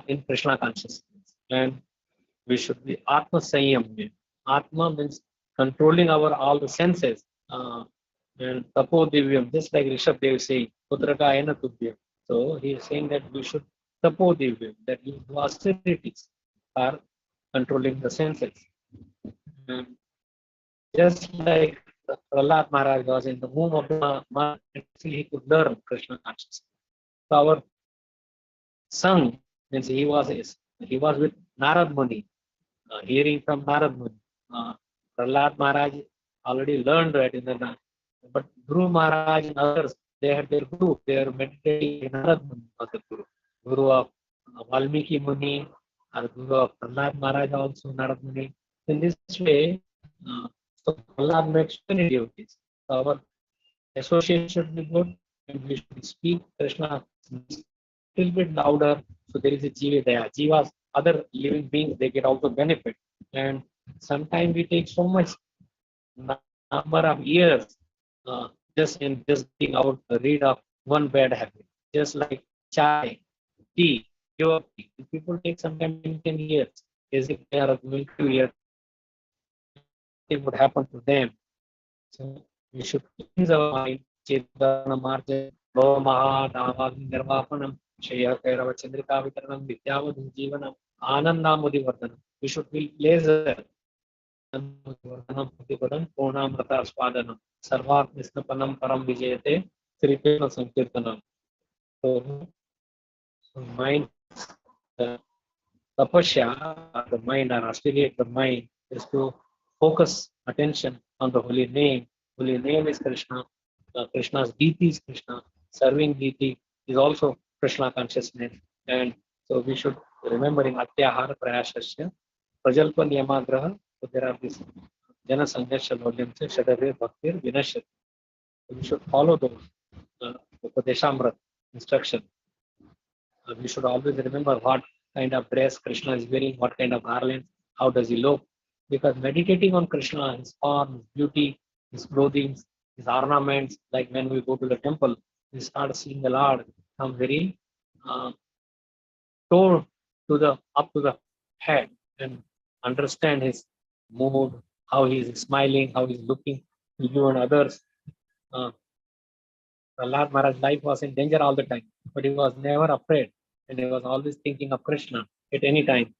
in Krishna consciousness. And we should be Atma Sanyam. Atma means controlling our all the senses. And Tapo Divyam, just like Rishabh Dev saying, Putraka Ayana Tubhyam. So he is saying that we should Tapo Divyam, that you do austerities are controlling the senses. And just like Prahlad Maharaj was in the womb of the mother, actually he could learn Krishna consciousness. So our son means he was with Narad Muni, hearing from Narad Muni. Prahlad Maharaj already learned that in the but Guru Maharaj and others, they had their guru, they are meditating. Narad Muni was the guru. Guru of Valmiki Muni, or Guru of Prahlad Maharaj also, Narad Muni. In this way, so Prahlad makes many devotees. So our association should be good, and we should speak Krishna a little bit louder. So there is a Jiva there. Jivas, other living beings, they get also benefit. And sometimes we take so much number of years just getting out rid of one bad habit. Just like chai, tea, pure tea. People take sometimes 10 years as if they are going to years. It would happen to them. So we should cleanse our mind. Chetana marja, Bhava Mahadavagni Nirvapanam, Shaya Kairava Chandrika Vitaranam, Vidyavadhu Jivanam, Anandamudi Vardhanam. We should feel pleasure. Purnamrata Swadanam, Sarvat Nisnapanam Param Vijayate, Sri Krishna Sankirtanam. So, mind, tapasya, the mind, or aspirate the mind is to focus attention on the holy name. Holy name is Krishna. Krishna's deity is Krishna. Serving deity is also Krishna consciousness. And so we should remember in Atyahara Prayashasya, Prajalpa Niyamagraha, so there are these Jana Sanghasha Lolyamse, Shadare Bhaktir Vinashat. We should follow those Upadeshamrat instruction. We should always remember what kind of dress Krishna is wearing, what kind of garland, how does he look. Because meditating on Krishna, his form, his beauty, his clothing, his ornaments, like when we go to the temple, we start seeing the Lord come very toe to the up to the head and understand his mood, how he is smiling, how he is looking to you and others. Prahlad Maharaj's life was in danger all the time, but he was never afraid, and he was always thinking of Krishna at any time.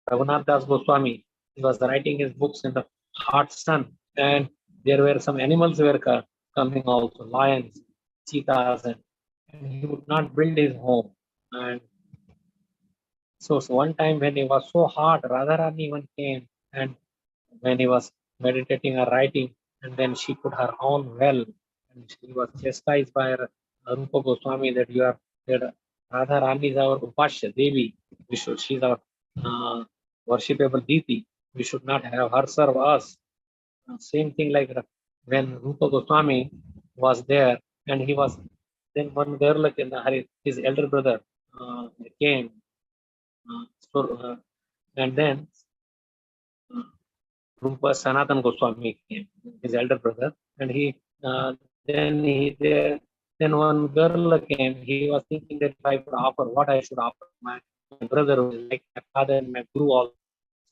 Raghunath Das Goswami, he was writing his books in the hot sun, And there were some animals were coming also, lions, cheetahs, and he would not build his home. And so one time when it was so hot, Radharani even came, and when he was meditating or writing, and then she put her own well, and she was chastised by Rupa Goswami that you are that Radharani is our Upashya Devi. She's our worshipable deity. We should not have her serve us. Same thing like when Rupa Goswami was there, and he was then one girl like his elder brother came, and then Rupa Sanatan Goswami came, his elder brother, and then one girl came. He was thinking that if I could offer, what I should offer my brother, who is like my father and my guru also.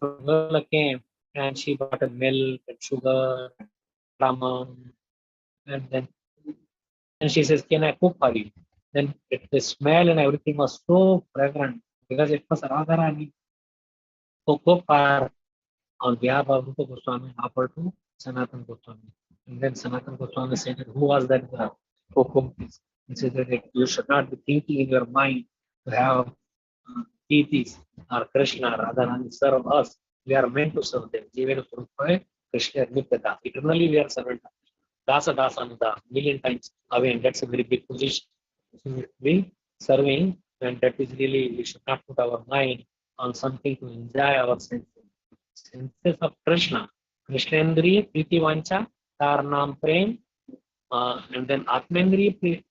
So girl came and she brought a milk and sugar, ramen, and she says, "Can I cook for you?" Then the smell and everything was so fragrant because it was Radharani who cooked for on behalf of Rupa Goswami offered to Sanatan Goswami. And then Sanatan Goswami said, who was that who cooked this? He said that you should not be thinking in your mind to have deities or Krishna, Radharani serve us. We are meant to serve them. Even Krishna Nityada. Eternally we are servant. Dasa Dasananda, million times away, and that's a very big position. So we serving, and that is really, we should not put our mind on something to enjoy our senses of Krishna. Krishnendriya, Priti Vancha, Tarnam Prem, and then Atmendriya,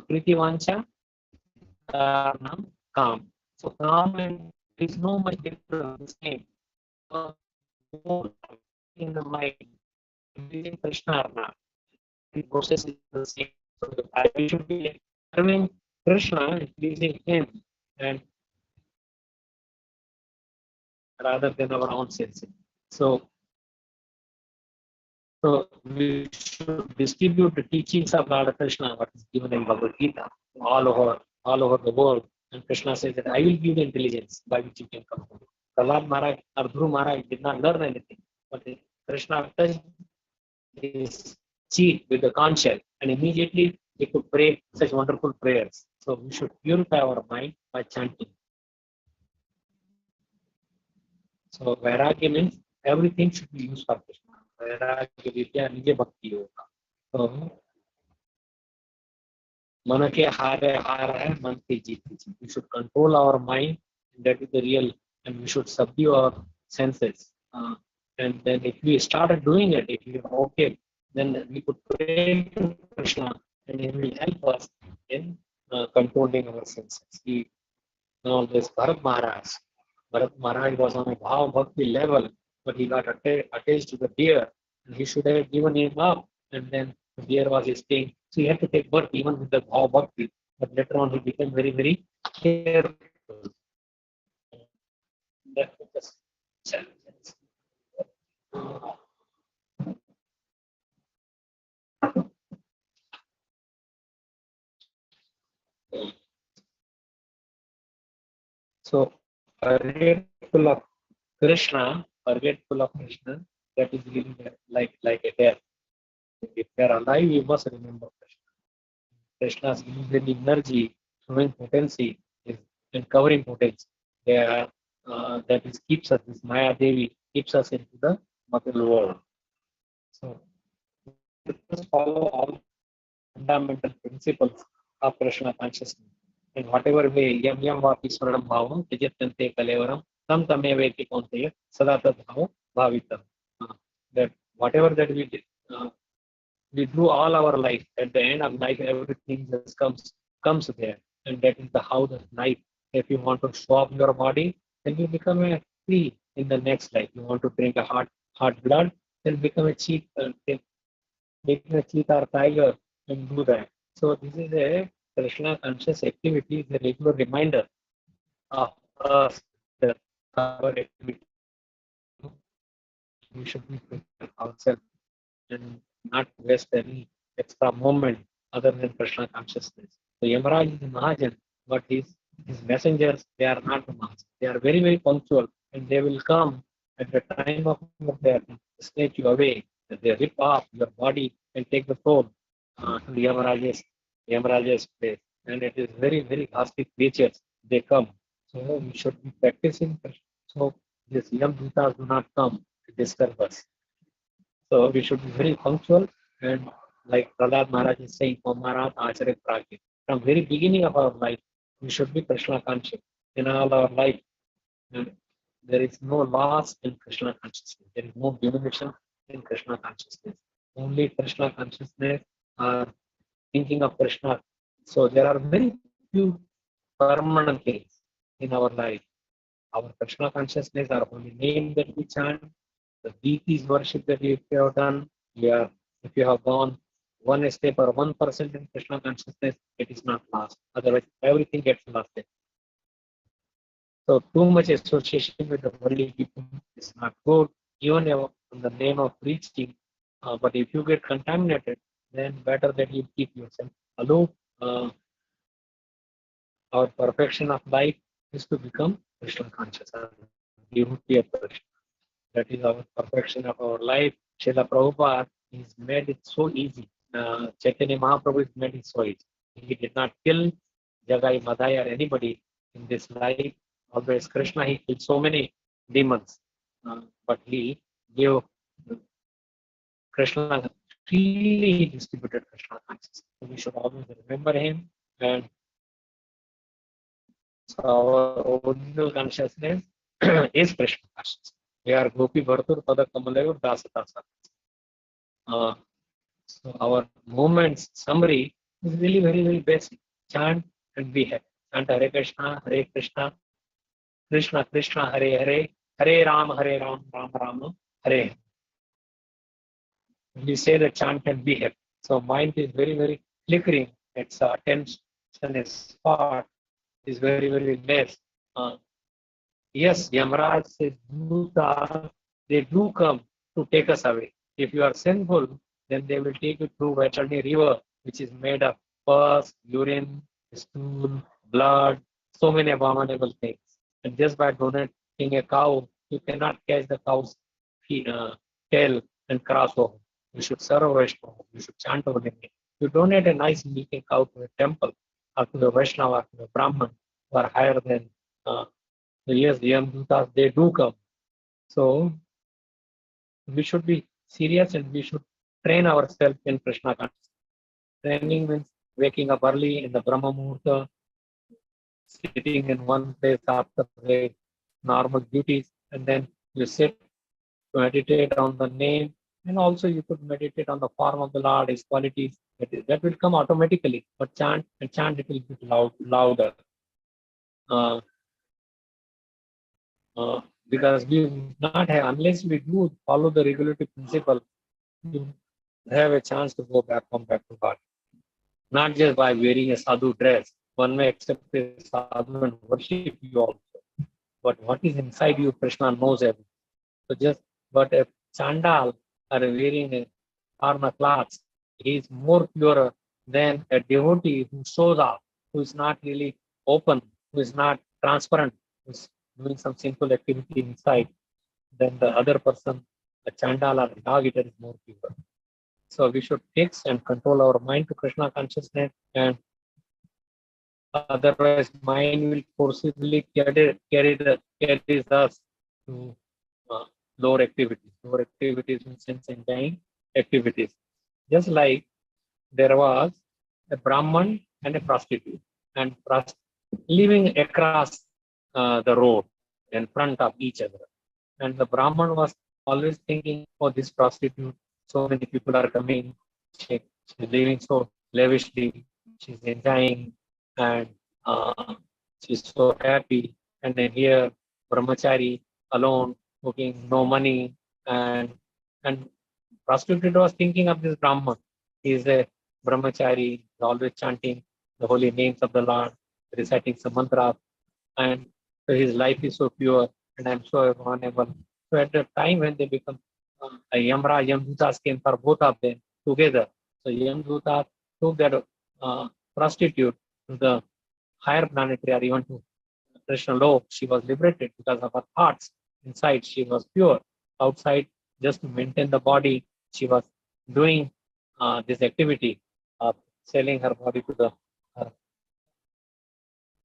Priti Vancha, Tarnam Kam. So Kam and there is no much difference, the same. More in the mind, within Krishna or not. The process is the same. So we should be serving Krishna, pleasing him, and rather than our own senses. So we should distribute the teachings of Lord Krishna, what is given in Bhagavad Gita, all over the world. And Krishna says that I will give the intelligence by which you can come home. Prahlad Maharaj or Dhruv Maharaj did not learn anything, but Krishna touched his cheek with the conch shell, and immediately he could pray such wonderful prayers. So we should purify our mind by chanting. So Vairagya means everything should be used for Krishna. Vairagya Vidya Nija Bhakti Yoga. So मन के हारे हार है मन के जीत जीत. We should control our mind, and that is the real, and we should subdue our senses. And then if we started doing it, if we are okay, then we could pray to Krishna, and he will help us in controlling our senses. Now this Bharat Maharaj was on a Bhav Bhakti level, but he got attached to the deer, and he should have given him up, and then the deer was his king. So he had to take birth even with the Bhav Bhakti, but later on he became very, very careful. That was just challenges. So forgetful of Krishna, that is living like a death. If we are alive, we must remember Krishna. Krishna's giving energy, showing potency, is uncovering potency. That is keeps us, this Maya Devi keeps us into the material world. So just follow all fundamental principles of Krishna consciousness. In whatever way, yam yam vapi swaranam bhavam, tejatante kalevaram, tam tame veti konteya, sadata bhava bhavitam. That whatever that we did, we do all our life. At the end of life, everything just comes there, and that is the how the life. If you want to show off your body, then you become a tree in the next life. You want to drink a hot blood, then become a cheetah, or tiger, and do that. So this is a Krishna conscious activity, is a regular reminder of us that our activity. We should be prepared ourselves and not waste any extra moment other than Krishna consciousness. So Yamaraj is Mahajan, but his messengers, they are not Mahajan. They are very, very punctual, and they will come at the time of their snatch you away. They rip off your body and take the soul to the Yamaraja's place. And it is very, very ghastly creatures. They come. So we should be practicing. So these Yam Dutas do not come to disturb us. So we should be very punctual, and like Prahlad Maharaj is saying, Omarat Acharya Pragya. From very beginning of our life, we should be Krishna conscious. In all our life, there is no loss in Krishna consciousness. There is no diminution in Krishna consciousness. Only Krishna consciousness are thinking of Krishna. So there are very few permanent things in our life. Our Krishna consciousness, our holy name that we chant, the deities worship that we have done, if you have gone 1 step or 1% in Krishna consciousness, it is not lost. Otherwise, everything gets lost. So too much association with the worldly people is not good, even in the name of preaching. But if you get contaminated, then better that you keep yourself aloof. Our perfection of life is to become Krishna conscious, devotee of Krishna. That is our perfection of our life. Srila Prabhupada is made it so easy. Chaitanya Mahaprabhu is made it so easy. He did not kill Jagai, Madai or anybody in this life. Always Krishna, he killed so many demons. But he gave Krishna, freely he distributed Krishna consciousness. So we should always remember him. And so our original consciousness is Krishna consciousness. We are Gopi Bhartur Pada Kamalayor Dasatasa. So our movements summary is really very, very basic. Chant and be happy. Chant Hare Krishna, Krishna Krishna, Hare Hare, Hare Ram, Ram Rama, Hare. We say the chant and be happy. So mind is very, very flickering. Its attention is spot is very, very less. Yes, Yamaraj says, they do come to take us away. If you are sinful, then they will take you through Vaishali river, which is made of pus, urine, stool, blood, so many abominable things. And just by donating a cow, you cannot catch the cow's tail and cross over. You should serve Vaishnava. You should chant over the name. You donate a nice milking cow to a temple, or to the Vaishnava, or to the Brahman, who are higher than yes, the Yamdutas, they do come. So we should be serious and we should train ourselves in Krishna consciousness. Training means waking up early in the Brahma Muhurta, sitting in one place after the normal duties, and then you sit to meditate on the name, and also you could meditate on the form of the Lord, his qualities. That will come automatically, but chant it will be louder. Because we will not have, unless we do follow the regulative principle, you have a chance to go back to God. Not just by wearing a sadhu dress. One may accept a sadhu and worship you also. But what is inside you, Krishna knows everything. But a chandal or wearing a karna cloths, he is more pure than a devotee who shows up, who is not really open, who is not transparent, who is doing some sinful activity inside. Then the other person, a chandal or a dog eater, is more pure. So we should fix and control our mind to Krishna consciousness, and otherwise mind will forcibly carries us to lower activities. Lower activities in sense enjoying activities. Just like there was a Brahman and a prostitute, and living across the road in front of each other. And the Brahman was always thinking, oh, this prostitute, so many people are coming, she's living so lavishly, she's enjoying, and she's so happy. And then here, Brahmachari alone, working no money, and prostitute was thinking of this Brahman. He is a Brahmachari, always chanting the holy names of the Lord, reciting some mantras, and so his life is so pure, and I'm so vulnerable. So at the time when they become Yamdutas came for both of them together. So Yamdutas took that prostitute to the higher planetary or even to Krishna Lok. She was liberated because of her thoughts. Inside she was pure. Outside, just to maintain the body, she was doing this activity of selling her body to the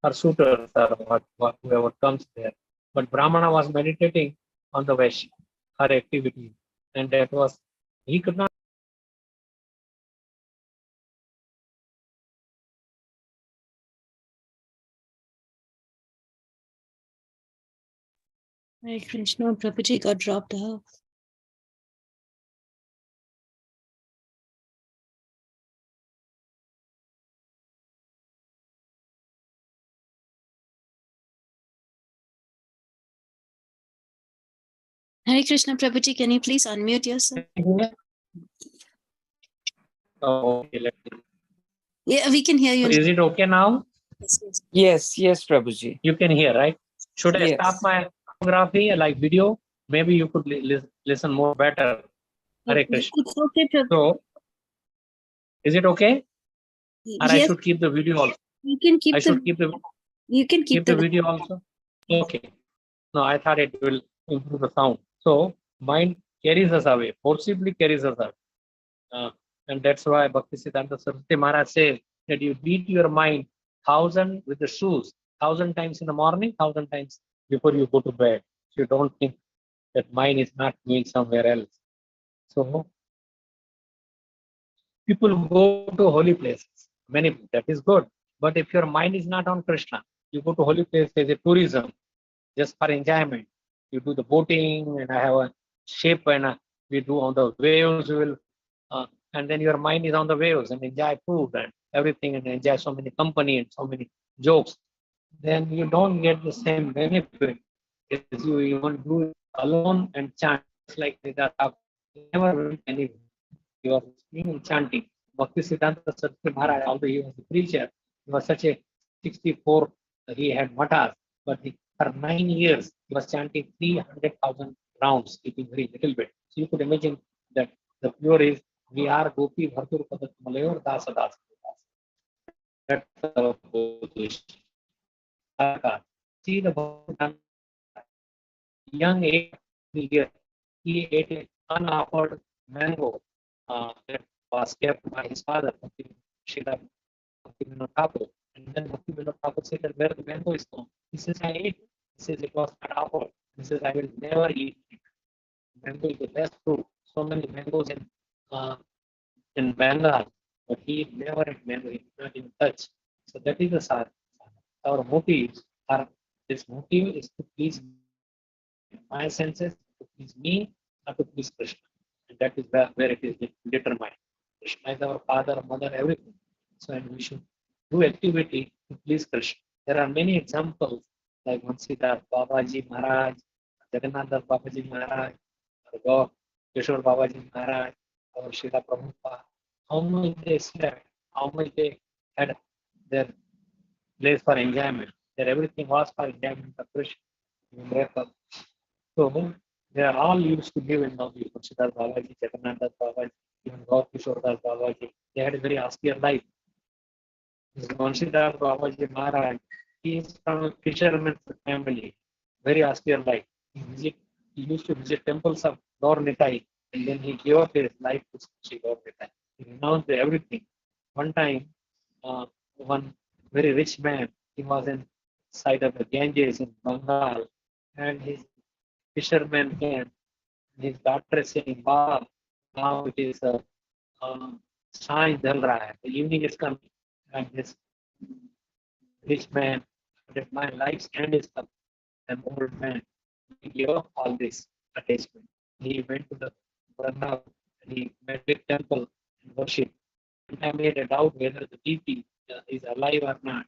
her suitors or whoever comes there. But Brahmana was meditating on the Vaishya, her activity, and that was, he could not. Hare Krishna, Prabhuji got dropped out. Hare Krishna, Prabhuji, can you please unmute yourself? Oh, okay, let me. Yeah, we can hear you. Is it okay now? Yes, yes, Prabhuji. You can hear, right? Should I Yes. stop my photography like video? Maybe you could listen more better. Hare Krishna. It's okay, Prabhuji. So, is it okay? Or I Yes, should keep the video also? you can keep I the. should keep the You can keep the video also. Okay. No, I thought it will improve the sound. So mind carries us away, forcibly carries us away, and that's why Bhaktisiddhanta Saraswati Maharaj says that you beat your mind 1,000 with the shoes, 1,000 times in the morning, 1,000 times before you go to bed. So you don't think that mind is not going somewhere else. So people go to holy places, many, that is good. But if your mind is not on Krishna, you go to holy places as a tourism, just for enjoyment. You do the boating, and I have a ship, and we do on the waves. We will, and then your mind is on the waves and enjoy food and everything, and enjoy so many company and so many jokes. Then you don't get the same benefit as you even do it alone and chant. Just like that, never went anywhere. He was speaking chanting. Bhaktisiddhanta Saraswati Maharaj, although he was a preacher, he was such a 64, he had matas, but for 9 years he was chanting 300,000 rounds, keeping very little bit. So you could imagine that the pure is, we are Gopi Bhartur Padat Malayor Dasa Dasa. That's the position. See the young age, he ate an unoffered mango that was kept by his father, Srila Bhaktivinoda Thakur. And then Bhaktivinoda Thakur said that where the mango is gone. He says, I ate. He says, it was not offered. He says, I will never eat it. Mango is the best fruit. So many mangoes in Bengal, but he never ate mango. He did not even touch. So that is the sadhana. Our motives are, this motive is to please my senses, to please me, or to please Krishna. And that is where it is determined. Krishna is our father, mother, everything. So, and we should do activity to please Krishna. There are many examples like Vansiddhar Babaji Maharaj, Jagannath Babaji Maharaj, or Kishore Babaji Maharaj, or Srila Prabhupada. How much they slept, how much they had their place for enjoyment. That everything was for enjoyment of Krishna. So they are all used to live in Navi. Vansiddhar Babaji, Jagannath Babaji, even Gaur Kishore Das Babaji. They had a very austere life. Vansiddhar Babaji Maharaj, he is from a fisherman's family, very austere life. He used to visit temples of Gaur Nitai, and then he gave up his life to Sri Gaur Nitai. He renounced everything. One time, one very rich man, he was in side of the Ganges in Bengal, and his fisherman came. His daughter is saying, wow, now it is shine dal raha hai. The evening is coming, and this rich man, that my life's end is coming. An old man, he gave up all this attachment. He went to the Vrindavan and he met the temple and worship. And I made a doubt whether the deity is alive or not.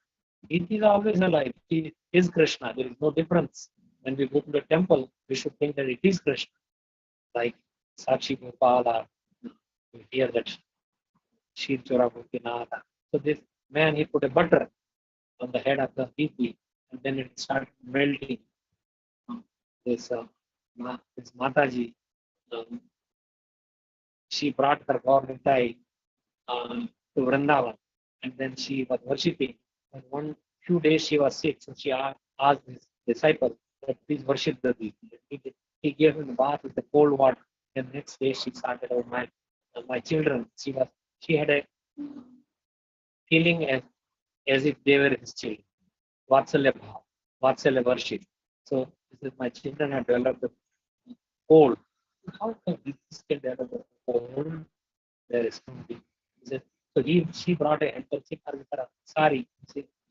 Deity is always alive. He is Krishna. There is no difference. When we go to the temple, we should think that it is Krishna. Like Sakshi Gopala, we hear that Shir Chora Bhutinatha. So this man, he put a butter on the head of the deity, and then it started melting. This this Mataji, she brought her Gaur-Nitai to Vrindavan, and then she was worshipping. And one few days she was sick, so she asked his disciple that please worship the deity. He gave him the bath with the cold water, The next day she started out my children. She had a feeling as if they were his children. Vatsalya worship. So this is my children have developed a cold. How can this can develop a cold? There is something. So she brought a handkerchief or sorry.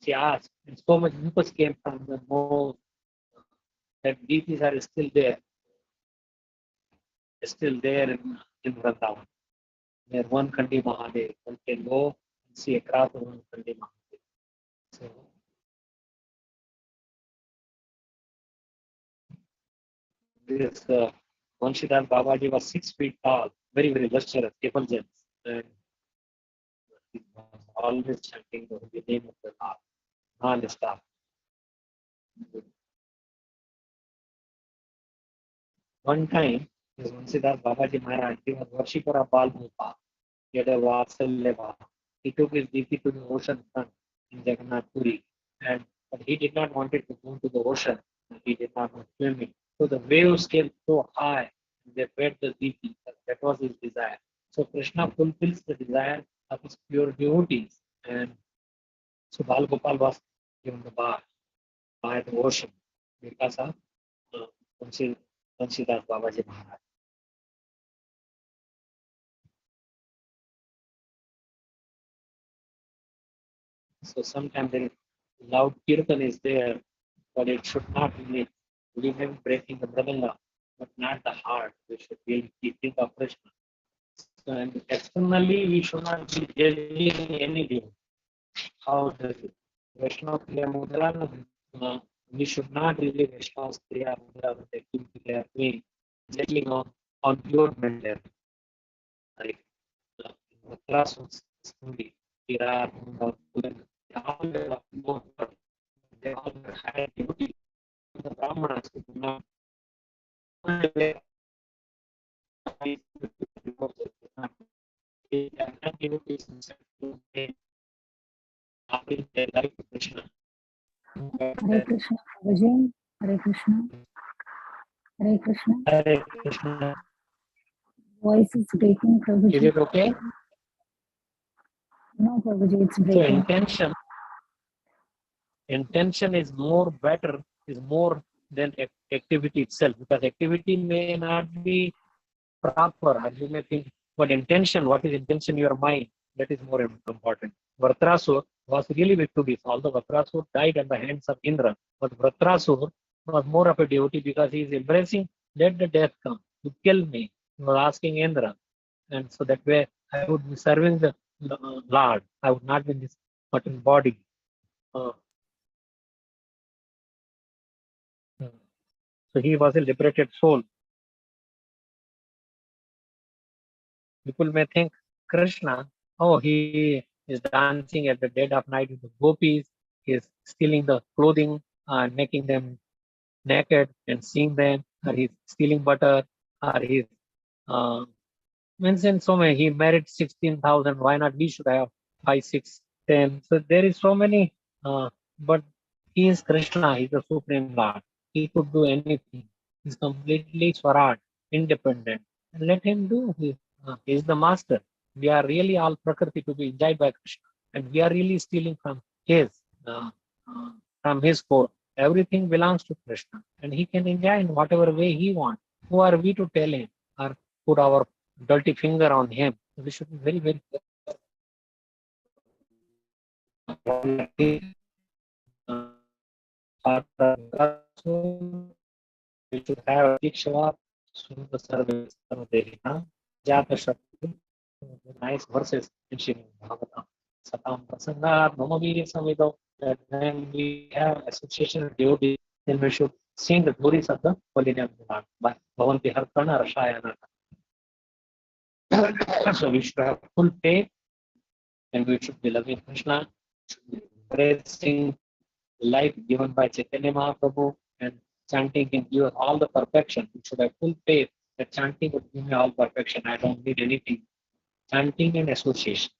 She asked, and so much mucus came from the nose that deities are still there in Vrindavan. Where one Kandi Mahadev, one can go and see a craft of one Kandi Mahadev. So this Vanshidhar Babaji was 6 feet tall, very, very lustrous, effulgent, and he was always chanting the name of the Lord, non-stop. One time, this Vanshidhar Babaji Maharaj, he was worshipper of Bal Bhupa. He had a Vatsalya. He took his deity to the ocean front in Jagannath Puri, but he did not want it to go to the ocean. He did not want swimming. So the waves came so high, and they fed the deity. That was his desire. So Krishna fulfills the desire of his pure devotees. And so Bal Gopal was given the bar by the ocean because of Vanshidhar Babaji Maharaj. So sometimes the loud kirtan is there, but it should not really be breaking the mridanga, but not the heart. We should really think of Krishna. So, and externally, we should not be judging anything. How does it? Vaishnava Kriya Mudra, we should not really Vaishnava Kriya Mudra with the activity they are doing, judging on pure mental. Like the class of study, Kira, they all had duty. The Brahmanas could not Hare Krishna, Prabhuji. Hare Krishna. Hare Krishna. Hare Krishna. Voice is breaking, Prabhuji. Is it okay? No, Prabhuji, it's So breaking. intention is more better, is more than activity itself, because activity may not be proper, or you may think, but intention, what is intention in your mind, that is more important. Vratrasur was really victorious, although Vratrasur died at the hands of Indra, but Vratrasur was more of a devotee because he is embracing, let the death come, you kill me. He was asking Indra, and so that way I would be serving the Lord, I would not be in this mutton body. So he was a liberated soul. People may think Krishna, oh, he is dancing at the dead of night with the gopis, he is stealing the clothing, making them naked and seeing them, or he's stealing butter, or he's mentioned so many. He married 16,000. Why not we should have 5, 6, 10? So there is so many, but he is Krishna. He's the supreme Lord. He could do anything. He's completely Swaraj, independent. And let him do. He is the master. We are really all Prakriti to be enjoyed by Krishna, and we are really stealing from his core. Everything belongs to Krishna, and he can enjoy in whatever way he wants. Who are we to tell him or put our dirty finger on him? We should be very, very we should have Diksha Sudha service. Nice verses in Srimad Bhagavatam. Satam Prasangat Mamaviri Samido. That when we have association of devotees, then we should sing the glories of the holy name of the Lord. But Bhavanti Harpana Rashayana. So we should have full faith, and we should be loving Krishna, should be embracing life given by Chaitanya Mahaprabhu, and chanting can give us all the perfection. We should have full faith that chanting would give me all perfection. I don't need anything. Chanting and association.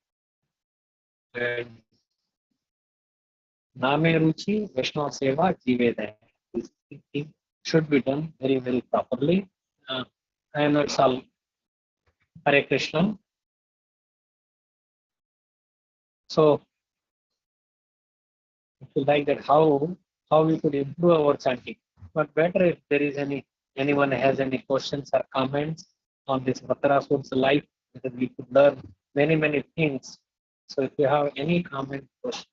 And Name Ruchi, Vaishnava Seva, Jiveda. This thing should be done very, very properly. I know it's all Hare Krishna. So, if you like that, how we could improve our chanting. But better if there is anyone has any questions or comments on this Vatarasura's life, because we could learn many things. So if you have any comment, questions,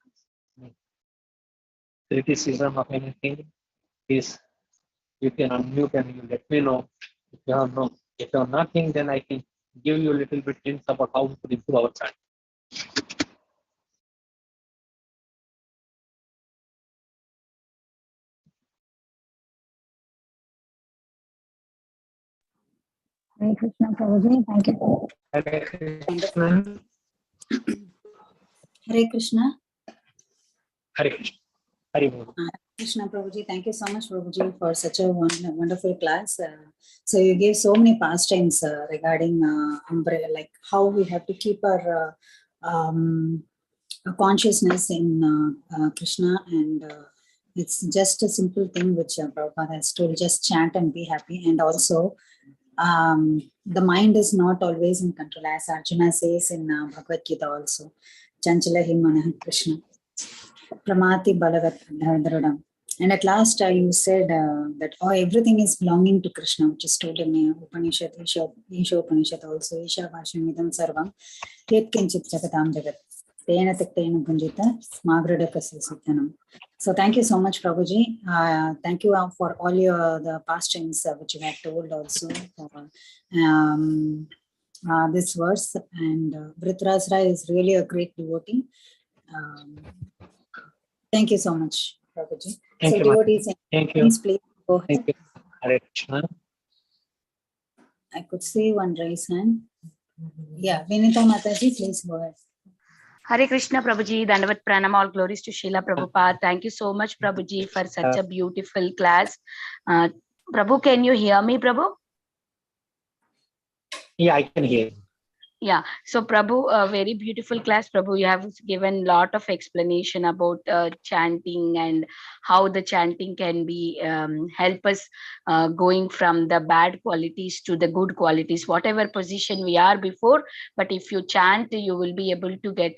criticism of anything, please you can unmute and you let me know. If you have nothing, then I can give you a little bit hints about how we could improve our chanting. Hare Krishna, Prabhuji. Thank you. Hare Krishna. Hare Krishna. Hare Krishna. Hare Krishna. Krishna, Prabhuji. Thank you so much, Prabhuji, for such a wonderful class. So you gave so many pastimes regarding umbrella, like how we have to keep our consciousness in Krishna, and it's just a simple thing which Prabhupada has told, just chant and be happy. And also the mind is not always in control, as Arjuna says in Bhagavad Gita also. Chanchala hi manah Krishna, pramati balavat dhradam. And at last you said that everything is belonging to Krishna, which is told in Upanishad, Isha Upanishad also, Isha Vashamidam Sarvam, Yet Kinchit Jagatam Jagat, Tena Tektena Punjita, Magrada Kasasitanam. So thank you so much, Prabhuji. Thank you for all the pastimes which you had told also for this verse. And Vritrasra is really a great devotee. Thank you so much, Prabhuji. Thank so you, devotees, thank you. Please go ahead. Thank you. Hare Krishna. I could see one raise hand. Yeah, Vinita Mataji, please go ahead. Hare Krishna, Prabhuji. Dandavat Pranam. All glories to Srila Prabhupada. Thank you so much, Prabhuji, for such a beautiful class. Prabhu, can you hear me, Prabhu? Yeah, I can hear. Yeah, so Prabhu, a very beautiful class, Prabhu. You have given lot of explanation about chanting and how the chanting can be help us going from the bad qualities to the good qualities, whatever position we are before. But if you chant, you will be able to get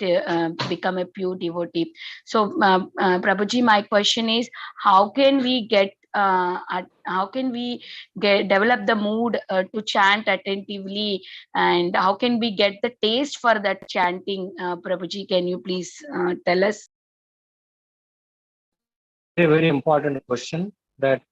become a pure devotee. So, Prabhuji, my question is, how can we get develop the mood to chant attentively, and how can we get the taste for that chanting? Prabhuji, can you please tell us? Very important question. That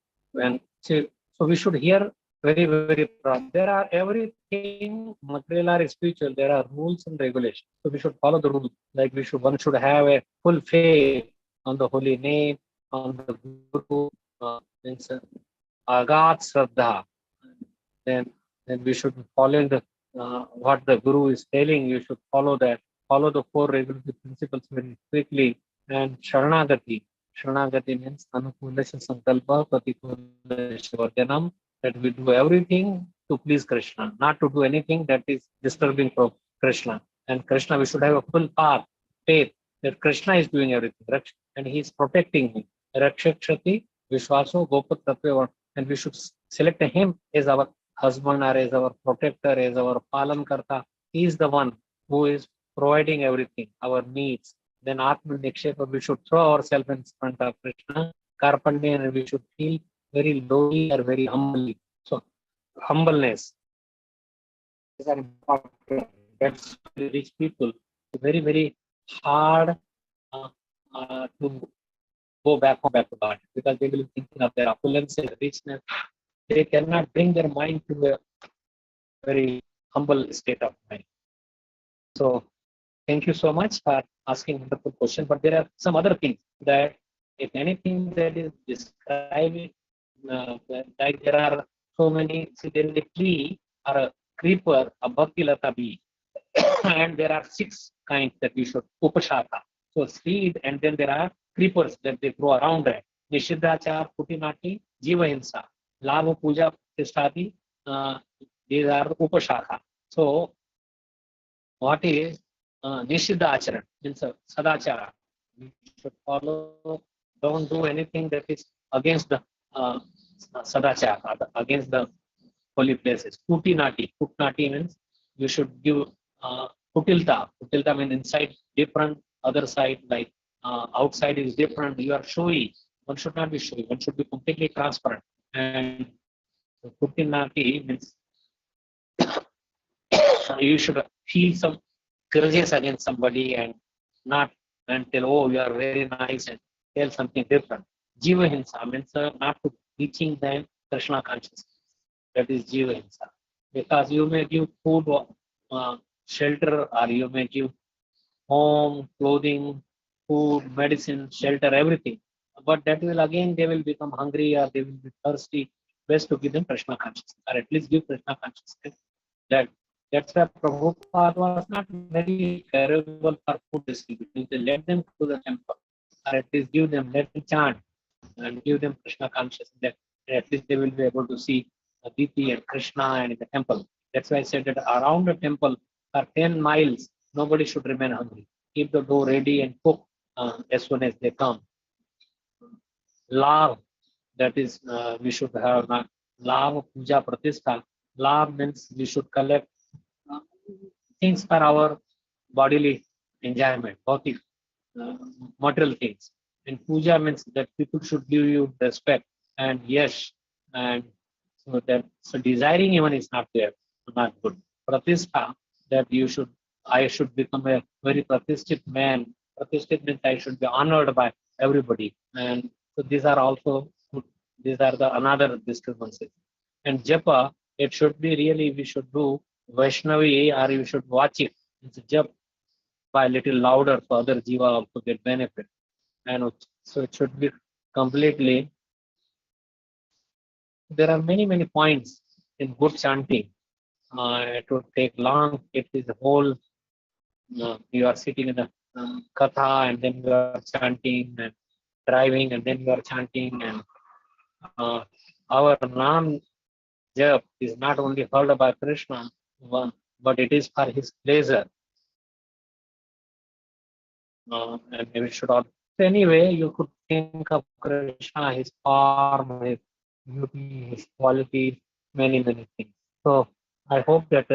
so we should hear very proud. There are everything material or spiritual. There are rules and regulations. So we should follow the rules. Like one should have a full faith on the holy name, on the Guru, means Agat Shraddha. Then we should follow the what the Guru is telling. You should follow that. Follow the 4 regulatory principles very quickly. And Sharanagati. Sharanagati means Anukulasya Sankalpa Patikulasya Varjanam, that we do everything to please Krishna, not to do anything that is disturbing for Krishna. And Krishna, we should have a full path, faith that Krishna is doing everything, and he is protecting me. Rakshakshati Vishwaso Gopatratva, and we should select him as our husband or as our protector, as our Palan Karta. He is the one who is providing everything, our needs. Then Atma Nikshepa, we should throw ourselves in front of Krishna, Karpande, and we should feel very lowly or very humbly. So, humbleness is an important. That's rich people. Very hard to go back to God, because they will be thinking of their opulence and richness. They cannot bring their mind to a very humble state of mind. So, thank you so much for asking wonderful question. But there are some other things that, if anything that is described, like there are so many. See, there is a tree or a creeper, a bhakti lata bee, and there are 6 kinds that we should upashaka. So seed, and then there are creepers that they grow around it. Nishiddhachar, Putinati, Jiva Hinsa, Labha Puja, Tishtadi, these are upashaka. So what is Nishiddha Acharan? Means Sadachara. We should follow, don't do anything that is against the Sadachara, against the holy places. Putinati. Putnati means you should give kutilta. Kutilta means inside different, other side like outside is different. You are showy. One should not be showy. One should be completely transparent. And kutinati means you should feel some grudges against somebody and not and tell, oh, you are very nice and tell something different. Jiva Hinsa means not to teaching them Krishna consciousness. That is Jiva Hinsa. Because you may give food, shelter, or you may give home, clothing, food, medicine, shelter, everything. But that will again, they will become hungry or they will be thirsty. Best to give them Krishna consciousness, or at least give Krishna consciousness. That's why Prabhupada was not very favorable for food distribution. They let them to the temple, or at least give them, let them chant and give them Krishna consciousness. That at least they will be able to see Aditi and Krishna and in the temple. That's why I said that around the temple for 10 miles, nobody should remain hungry. Keep the dough ready and cook as soon as they come. Love, that is, we should have love, puja, pratishtha. Love means we should collect things for our bodily enjoyment, bhautik, material things. And puja means that people should give you respect and yes, and so that so desiring even is not there, not good. Pratishtha, that I should become a very pratisthit man. Pratisthit means I should be honored by everybody, and so these are also these are the another disturbances. And japa, it should be really we should do Vaishnavi or you should watch it. It's jap by a little louder so other jiva also get benefit. And so it should be completely. There are many points in good chanting. It would take long. It is the whole. You are sitting in a katha and then you are chanting and driving and then you are chanting and our Nam Jap is not only heard by Krishna, but it is for his pleasure. And we should all. So anyway, you could think of Krishna, his form, his beauty, his quality, many things. So I hope that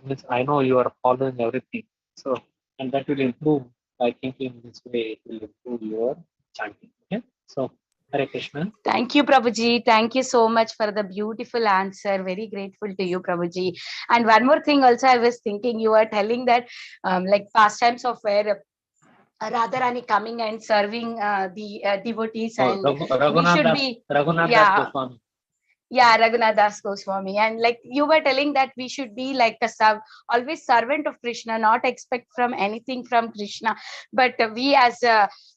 means I know you are following everything. So and that will improve by thinking this way. It will improve your chanting. Okay. So Hare Krishna. Thank you, Prabhuji. Thank you so much for the beautiful answer. Very grateful to you, Prabhuji. And one more thing also, I was thinking, you were telling that like pastimes of where Radharani coming and serving the devotees, and we should be, Raghunath Das yeah. Goswami. Yeah, Raghunath Das Goswami. And like you were telling that we should be like always servant of Krishna, not expect from anything from Krishna. But we as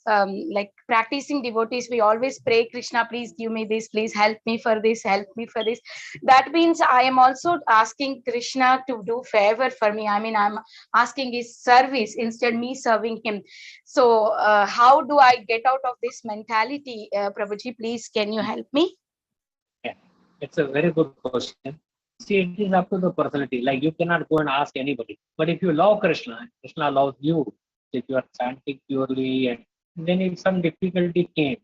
like practicing devotees, we always pray, Krishna, please give me this, please help me for this, help me for this. That means I am also asking Krishna to do favor for me. I mean, I'm asking his service instead me serving him. So how do I get out of this mentality? Prabhuji, please, can you help me? Yeah, it's a very good question. See, it is up to the personality. Like you cannot go and ask anybody. But if you love Krishna, Krishna loves you. If you are chanting purely, and then if some difficulty came,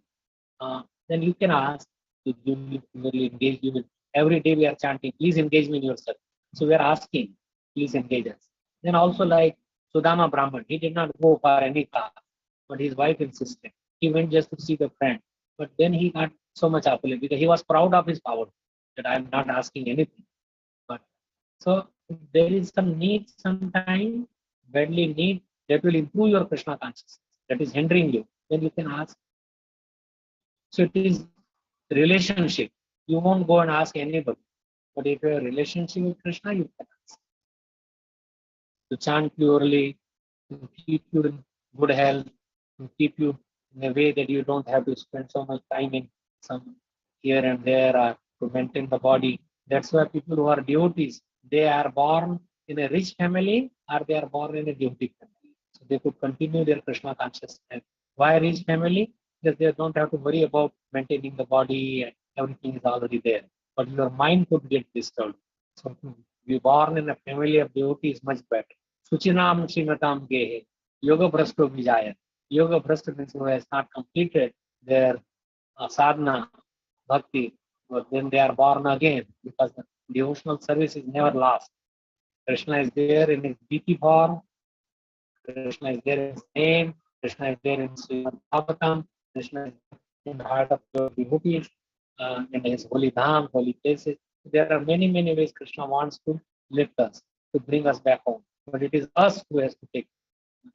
then you can ask to really engage you with. Every day we are chanting, please engage me in yourself. So we are asking, please engage us. Then also like Sudama Brahman, he did not go for any class, but his wife insisted. He went just to see the friend. But then he got so much apology because he was proud of his power that I am not asking anything. But so there is some need sometime, badly need that will improve your Krishna consciousness, that is hindering you. Then you can ask. So it is relationship. You won't go and ask anybody. But if you have a relationship with Krishna, you can ask. To chant purely, to keep you in good health, to keep you in a way that you don't have to spend so much time in some here and there or to maintain the body. That's why people who are devotees, they are born in a rich family or they are born in a devotee family. So they could continue their Krishna consciousness. Why rich family? Because they don't have to worry about maintaining the body and everything is already there. But your mind could get disturbed. So to be born in a family of devotees is much better. Suchinam Srimatam Gehe, Yoga Brashto Vijaya. Yoga Brashto means who has not completed their sadhana, bhakti, but then they are born again because devotional service is never lost. Krishna is there in his deity form. Krishna is there in his name. Krishna is there in Srimad Bhagavatam. Krishna is in the heart of your devotees, in his holy dham, holy places. There are many, many ways Krishna wants to lift us, to bring us back home. But it is us who has to take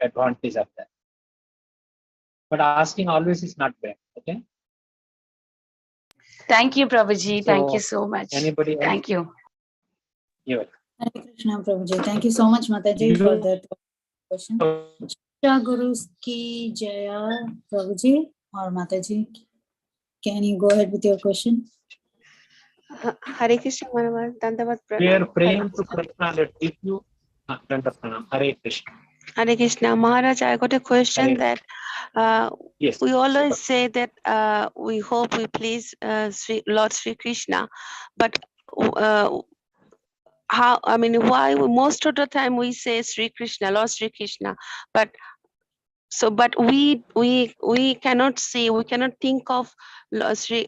advantage of that. But asking always is not bad. Okay. Thank you, Prabhuji. Thank you So, so much. anybody else? Thank you. You're welcome. Hare Krishna, Prabhuji. Thank you so much, Mataji, for that question. Shra Gurus ki Jaya, Prabhuji or Mataji. Can you go ahead with your question? Hare Krishna Maharaj, Dandavat We are Pranam. praying to Krishna that if you Hare Krishna. Hare Krishna Maharaj, I got a question Hare. that Yes. we always say that we hope we please Lord Sri Krishna, but how, I mean, why most of the time we say Sri Krishna, Lord Sri Krishna, but we cannot see, we cannot think of Lord Sri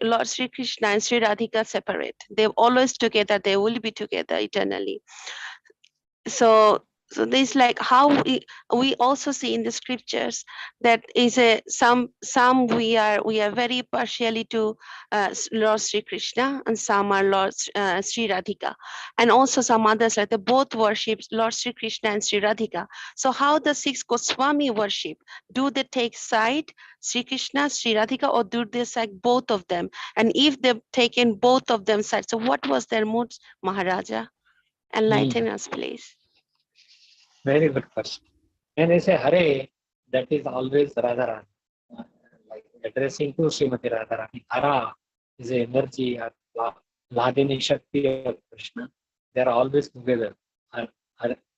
Krishna and Sri Radhika separate. They're always together, they will be together eternally. So this, like how we also see in the scriptures that is some we are very partially to Lord Sri Krishna, and some are Lord Sri Radhika, and also some others like they both worship Lord Sri Krishna and Sri Radhika. So how the six Goswami worship? Do they take side Sri Krishna, Sri Radhika, or do they side both of them? And if they've taken both of them sides, so what was their mood, Maharaja? Enlighten us, please. Very good question. When they say Hare, that is always Radharani. Like addressing to Srimati Radharani. Hara is the energy of Ladini Shakti of Krishna. They are always together.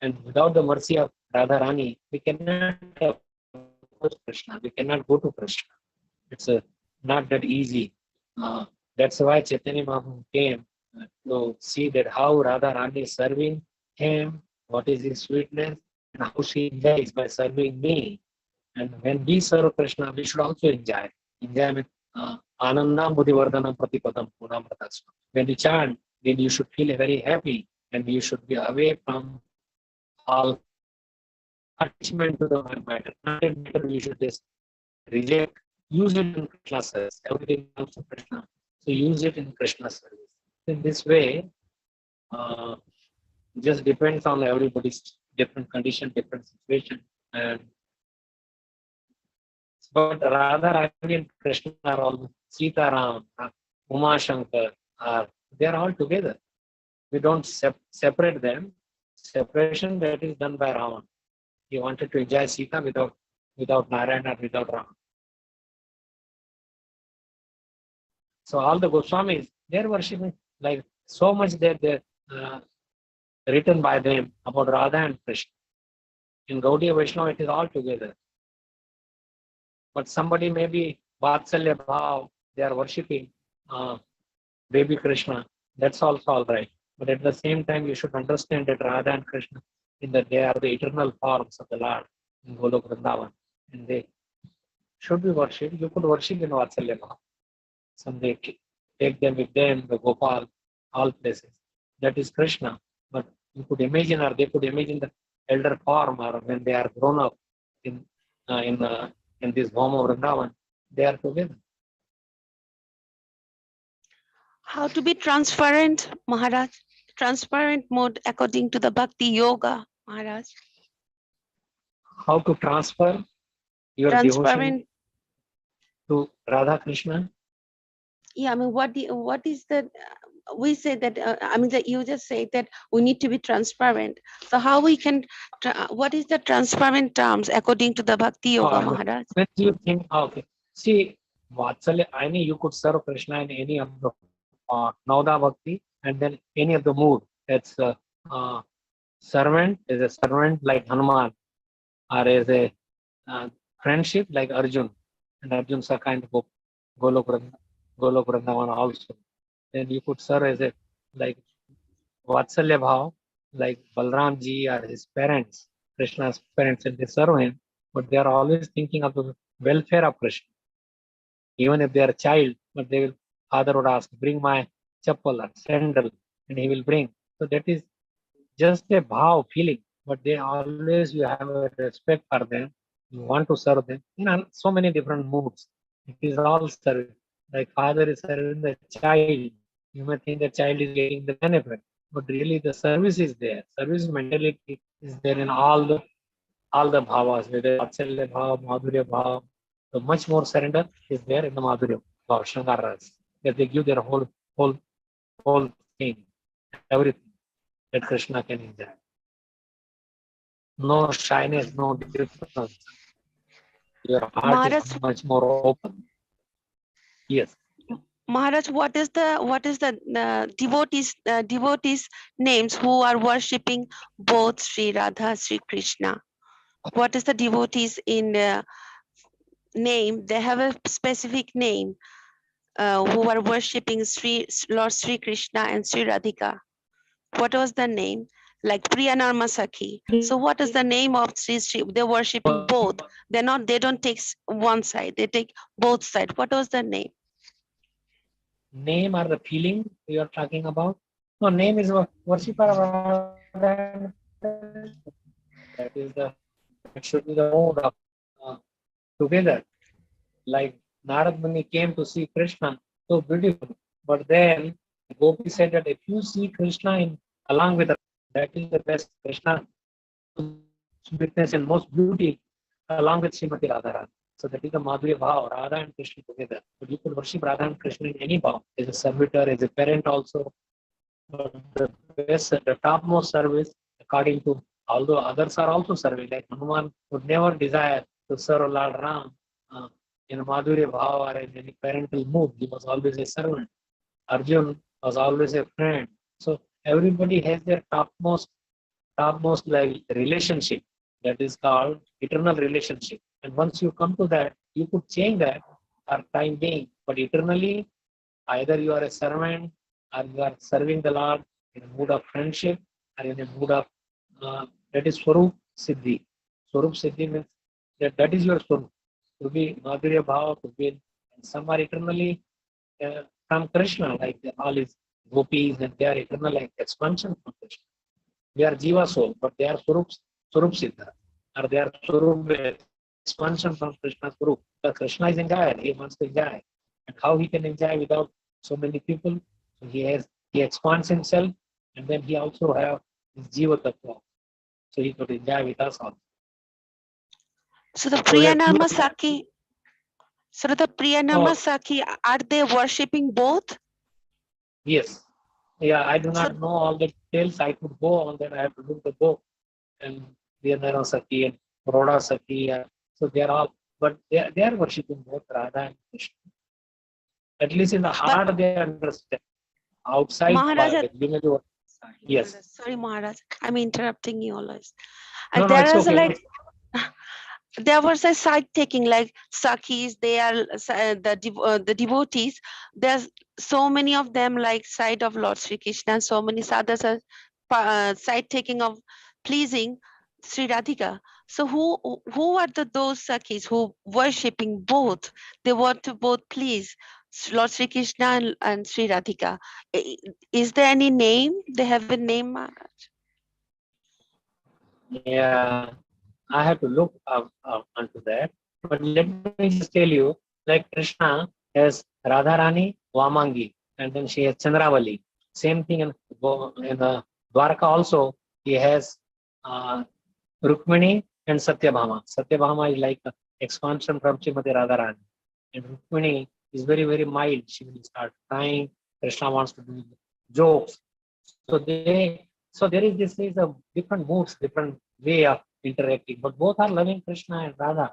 And without the mercy of Radharani, we cannot approach Krishna. We cannot go to Krishna. It's not that easy. That's why Chaitanya Mahaprabhu came to see that how Radharani is serving him, what is his sweetness, and how she enjoys by serving me. And when we serve Krishna, we should also enjoy. Enjoyment. Anandam Buddhivardhanam Pratipadam Punamratasva. When you chant, then you should feel very happy, and you should be away from all attachment to the matter. Not a matter you should just reject. Use it in Krishna's service. Everything comes to Krishna. So use it in Krishna's service. In this way, just depends on everybody's different condition, different situation. And but Radha and Krishna are all Sita Ram, Uma Shankar, they are all together. We don't separate them. Separation that is done by Ravana. He wanted to enjoy Sita without Narayana or without Rama. So all the Goswamis, they're worshipping like so much that they're written by them about Radha and Krishna. In Gaudiya Vaishnava, it is all together. But somebody may be Vatsalya Bhav, they are worshipping baby Krishna. That's also all right. But at the same time, you should understand that Radha and Krishna, in that they are the eternal forms of the Lord in Golok Vrindavan. And they should be worshipped. You could worship in Vatsalya Bhav. Someday take them with them, the Gopal, all places. That is Krishna. But you could imagine, or they could imagine the elder form, or when they are grown up in this home of Vrindavan, they are together. How to be transparent, Maharaj? Transparent mode according to the Bhakti Yoga, Maharaj. How to transfer your devotion to Radha Krishna? Yeah, I mean, what is the? We say that I mean that you just say that we need to be transparent. So how we can? What is the transparent terms according to the Bhakti Yoga, Maharaj? When you think, okay, see, Vatsalya, you could serve Krishna in any of the Nauda Bhakti, and then any of the mood. That's servant is a servant like Hanuman, or as a friendship like Arjun, and Arjun is a kind of Golok Vrindavan also. Then you could serve as a like Vatsalya Bhav, like Balram ji or his parents, Krishna's parents, and they serve him, but they are always thinking of the welfare of Krishna. Even if they are a child, but they will, father would ask, bring my chappal or sandal, and he will bring. So that is just a bhav feeling, but they always you have a respect for them. You want to serve them in so many different moods. It is all service. Like father is serving the child. You may think the child is getting the benefit, but really the service is there. Service mentality is there in all the bhavas, whether Vatsalya bhav, Madhurya bhav. So much more surrender is there in the Madhurya bhav, Shangaras. That they give their whole thing, everything that Krishna can enjoy. No shyness, no difference. Your heart Maharaj, is much more open. Yes. Maharaj, what is the devotees names who are worshipping both Sri Radha, Sri Krishna? What is the devotees in name? They have a specific name who are worshipping Lord Sri Krishna and Sri Radhika. What was the name? Like Priyanarma Sakhi. So what is the name of Sri? They're worshipping both. They don't take one side. They take both sides. What was the name? Name or the feeling you are talking about? No, name is worshipper of that should be the mode of together. Like Narad Muni came to see Krishna, so beautiful. But then Gopi said that if you see Krishna along with that is the best. Krishna sweetness and most beauty along with Srimati Radharani. So that is the Madhurya Bhav, Radha and Krishna together. But you could worship Radha and Krishna in any bhav, as a servitor, as a parent also. But the best, the topmost service, according to, although others are also serving, like Hanuman would never desire to serve Lord Ram in a Madhurya Bhav or in any parental mood. He was always a servant. Arjun was always a friend. So everybody has their topmost like relationship that is called eternal relationship. And once you come to that, you could change that for time being. But eternally, either you are a servant or you are serving the Lord in a mood of friendship or in a mood of that is Swarup Siddhi. Swarup Siddhi means that is your Swarup. To be Madhurya Bhava, to be, and some are eternally from Krishna, like all his gopis, and they are eternal like expansion from Krishna. They are Jiva soul, but they are Swarup Siddha, or they are Swarup expansion from Krishna's Swarup. But Krishna is enjoyed, he wants to enjoy. And how he can enjoy without so many people? So he expands himself, and then he also have his Jiva Tattva. So he could enjoy with us also. So the Priyanarma Sakhi, Sakhi, are they worshipping both? Yes. Yeah, I do not know all the details. I could go on that. I have to look the book and Priyanarma Sakhi and Roda Sakhi. So they are all, but they are worshipping both Radha and Krishna. At least in the heart, they understand. Outside, Maharaj, yes. Sorry, Maharaj, I'm interrupting you always. No, it's okay. There was a side taking, like Sakhis, they are the devotees. There's so many of them, like side of Lord Sri Krishna, so many sadhus are side taking of pleasing Sri Radhika. So who are those Sakhis who worshipping both? They want to both please Lord Sri Krishna and Sri Radhika. Is there any name? They have a name, Maharaj? Yeah, I have to look onto that. But let me just tell you, like Krishna has Radharani, Vamangi, and then she has Chandravali. Same thing in the Dwarka also, he has Rukmini and Satyabhama. Satyabhama is like an expansion from Srimati Radharani. And Rukmini is very, very mild. She will start crying. Krishna wants to do jokes. So there is this is a different moods, different way of interacting, but both are loving Krishna and Radha.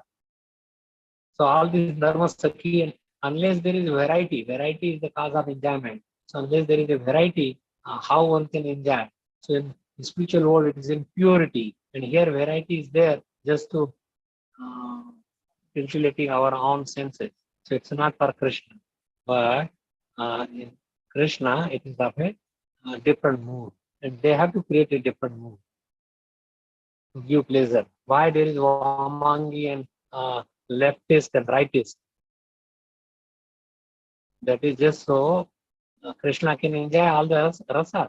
So all these dharma sakhi, and unless there is variety is the cause of enjoyment. So unless there is a variety, how one can enjoy? So in the spiritual world, it is in purity, and here variety is there just to stimulating our own senses. So it's not for Krishna, but in Krishna, it is of a different mood, and they have to create a different mood to give pleasure. Why there is Vamangi and leftist and rightist? That is just so Krishna can enjoy all the rasas.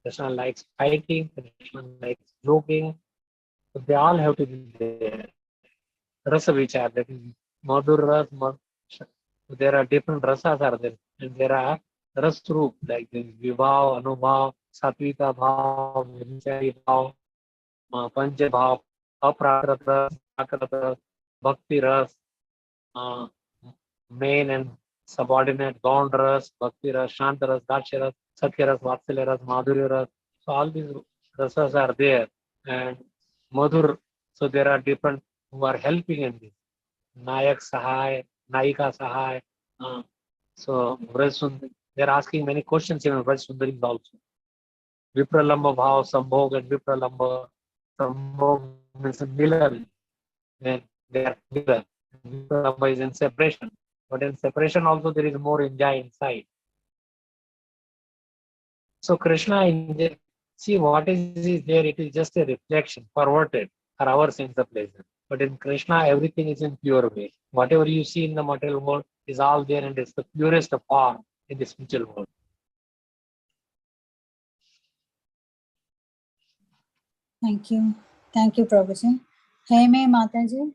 Krishna likes fighting, Krishna likes joking. So they all have to be there. Rasa vichar, that is Madhur Ras, there are different rasas are there, and there are ras roop like this Vibhav, Anubhav, Satvika Bhav, Vichari Bhav, Pancha Bhav, Aprakrit Ras, Prakrit Ras, Bhakti Ras, main and subordinate Gaund Ras, Bhakti Ras, Shanta Ras, Dakshya Ras, Satya Ras, Vatsalya Ras, Madhurya Ras. So all these rasas are there, and Madhur. So there are different who are helping in this. Nayak Sahai, Naika Sahai. So they're asking many questions in Vraj Sundaris also. Vipralamba Bhav, Sambhog and Vipralamba. Sambhog means Milan. When they are together. Vipralamba is in separation. But in separation also there is more enjoy inside. So Krishna, see what is there, it is just a reflection, perverted for our sense of pleasure. But in Krishna, everything is in pure way. Whatever you see in the material world is all there, and it's the purest of form in the spiritual world. Thank you. Thank you, Prabhuji. Hey, me, Mataji.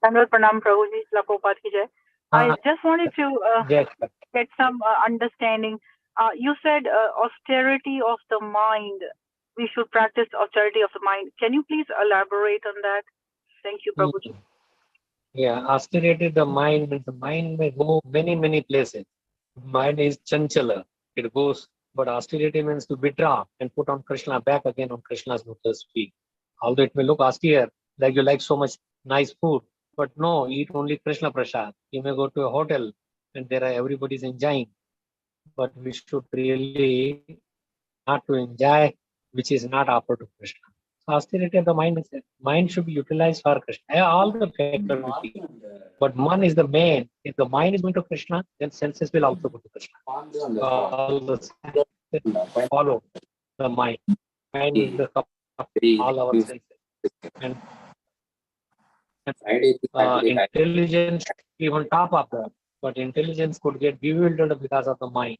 Tanwar Pranam Prabhuji, Prabhupada ki jai. I just wanted to get some understanding. You said austerity of the mind. We should practice austerity of the mind. Can you please elaborate on that? Thank you, Prabhuji. Yeah, austerity of the mind means the mind may go many places. Mind is chanchala. It goes, but austerity means to withdraw and put on Krishna back again on Krishna's lotus feet. Although it may look austere, like you like so much nice food, but no, eat only Krishna Prasad. You may go to a hotel and there are everybody's enjoying, but we should really not to enjoy which is not offered to Krishna. So austerity of the mind should be utilized for Krishna. All the faculty, but man is the main. If the mind is going to Krishna, then senses will also go to Krishna. All the senses follow the mind. Mind is the cup of all our senses. And intelligence even top of that, but intelligence could get bewildered because of the mind.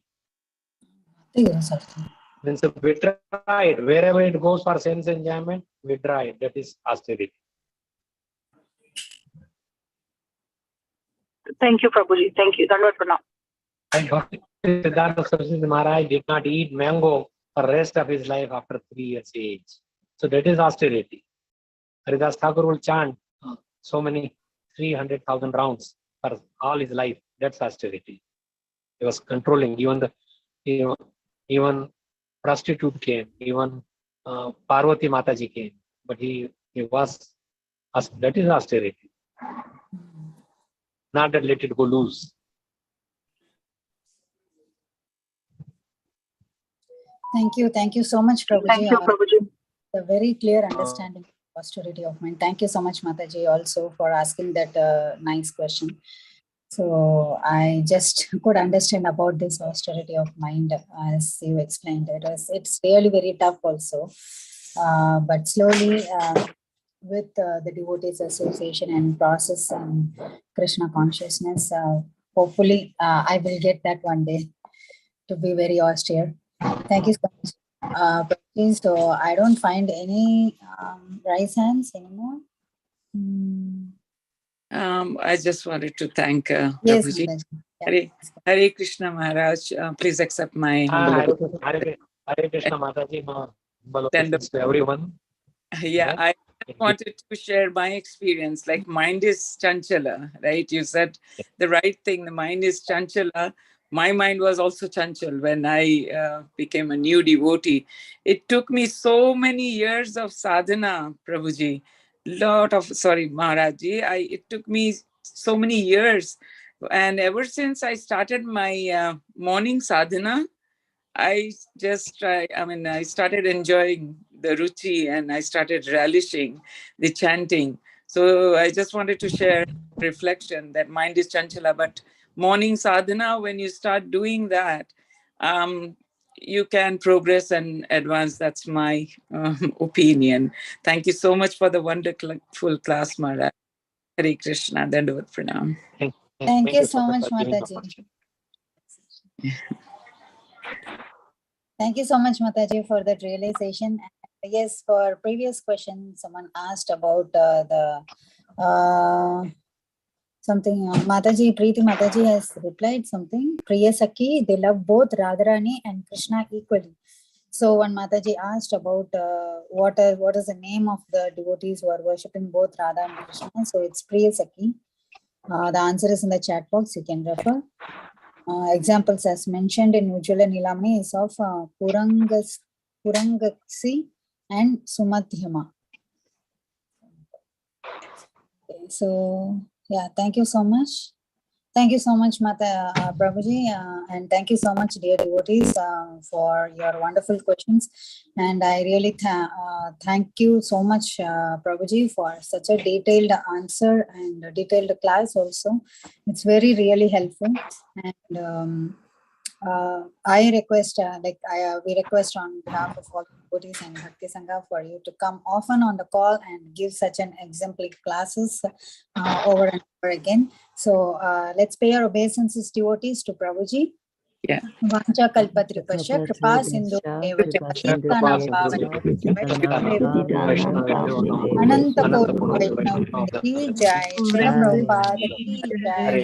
Then so withdraw it. Wherever it goes for sense enjoyment, withdraw it. That is austerity. Thank you, Prabhuji. Thank you. Tanwar Pranam. Siddhartha Saraswati Maharaj did not eat mango for the rest of his life after 3 years age. So that is austerity. Haridas Thakur will chant so many 300,000 rounds for all his life. That's austerity. He was controlling. Even prostitute came. Even Parvati Mataji came. But he was. That is austerity. Not that let it go loose. Thank you so much, Prabhuji. Thank you, Prabhuji. A very clear understanding of austerity of mind. Thank you so much, Mataji, also for asking that nice question. So I just could understand about this austerity of mind as you explained it. It's really very tough also, but slowly with the devotees association and process and Krishna consciousness, hopefully I will get that one day to be very austere. Thank you so much. So I don't find any raise hands anymore. I just wanted to thank Yes, Prabhuji. Hare Krishna Maharaj. Please accept my humble Hare Krishna Mataji. Thanks to everyone. Yeah, I wanted to share my experience. Like, mind is chanchala, right? You said the right thing. The mind is chanchala. My mind was also chanchal when I became a new devotee. It took me so many years of sadhana, Prabhuji. Maharajji. It took me so many years. And ever since I started my morning sadhana, I started enjoying the ruchi and I started relishing the chanting. So I just wanted to share reflection that mind is chanchala, but morning sadhana, when you start doing that, you can progress and advance. That's my opinion. Thank you so much for the wonderful class, Maharaj. Hare Krishna, Dandavat Pranam. Thank you so much, Mataji. Thank you so much, Mataji, for that realization. Yes, for previous question, someone asked about something. Mataji, Preeti Mataji has replied something. Priya Saki, they love both Radharani and Krishna equally. So when Mataji asked about what is the name of the devotees who are worshipping both Radha and Krishna, so it's Priya Saki. The answer is in the chat box. You can refer. Examples as mentioned in Ujjwala Nilamani is of Purangaksi and Sumadhyama. Okay, so yeah, thank you so much. Thank you so much, Prabhuji, and thank you so much, dear devotees, for your wonderful questions. And I really thank you so much, Prabhuji, for such a detailed answer and a detailed class also. It's very, really helpful. And I request, we request on behalf of all devotees and Bhakti Sangha for you to come often on the call and give such an exemplary classes over and over again. So let's pay our obeisances, devotees, to Prabhuji. Yeah. Vancha kalpatripasya kripa sindhu evacha patitana pavana ananta koti Vaishnav ki jai, Srila Prabhupada ki jai,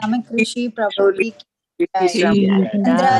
Samik Rishi Prabhu ki jai, Indra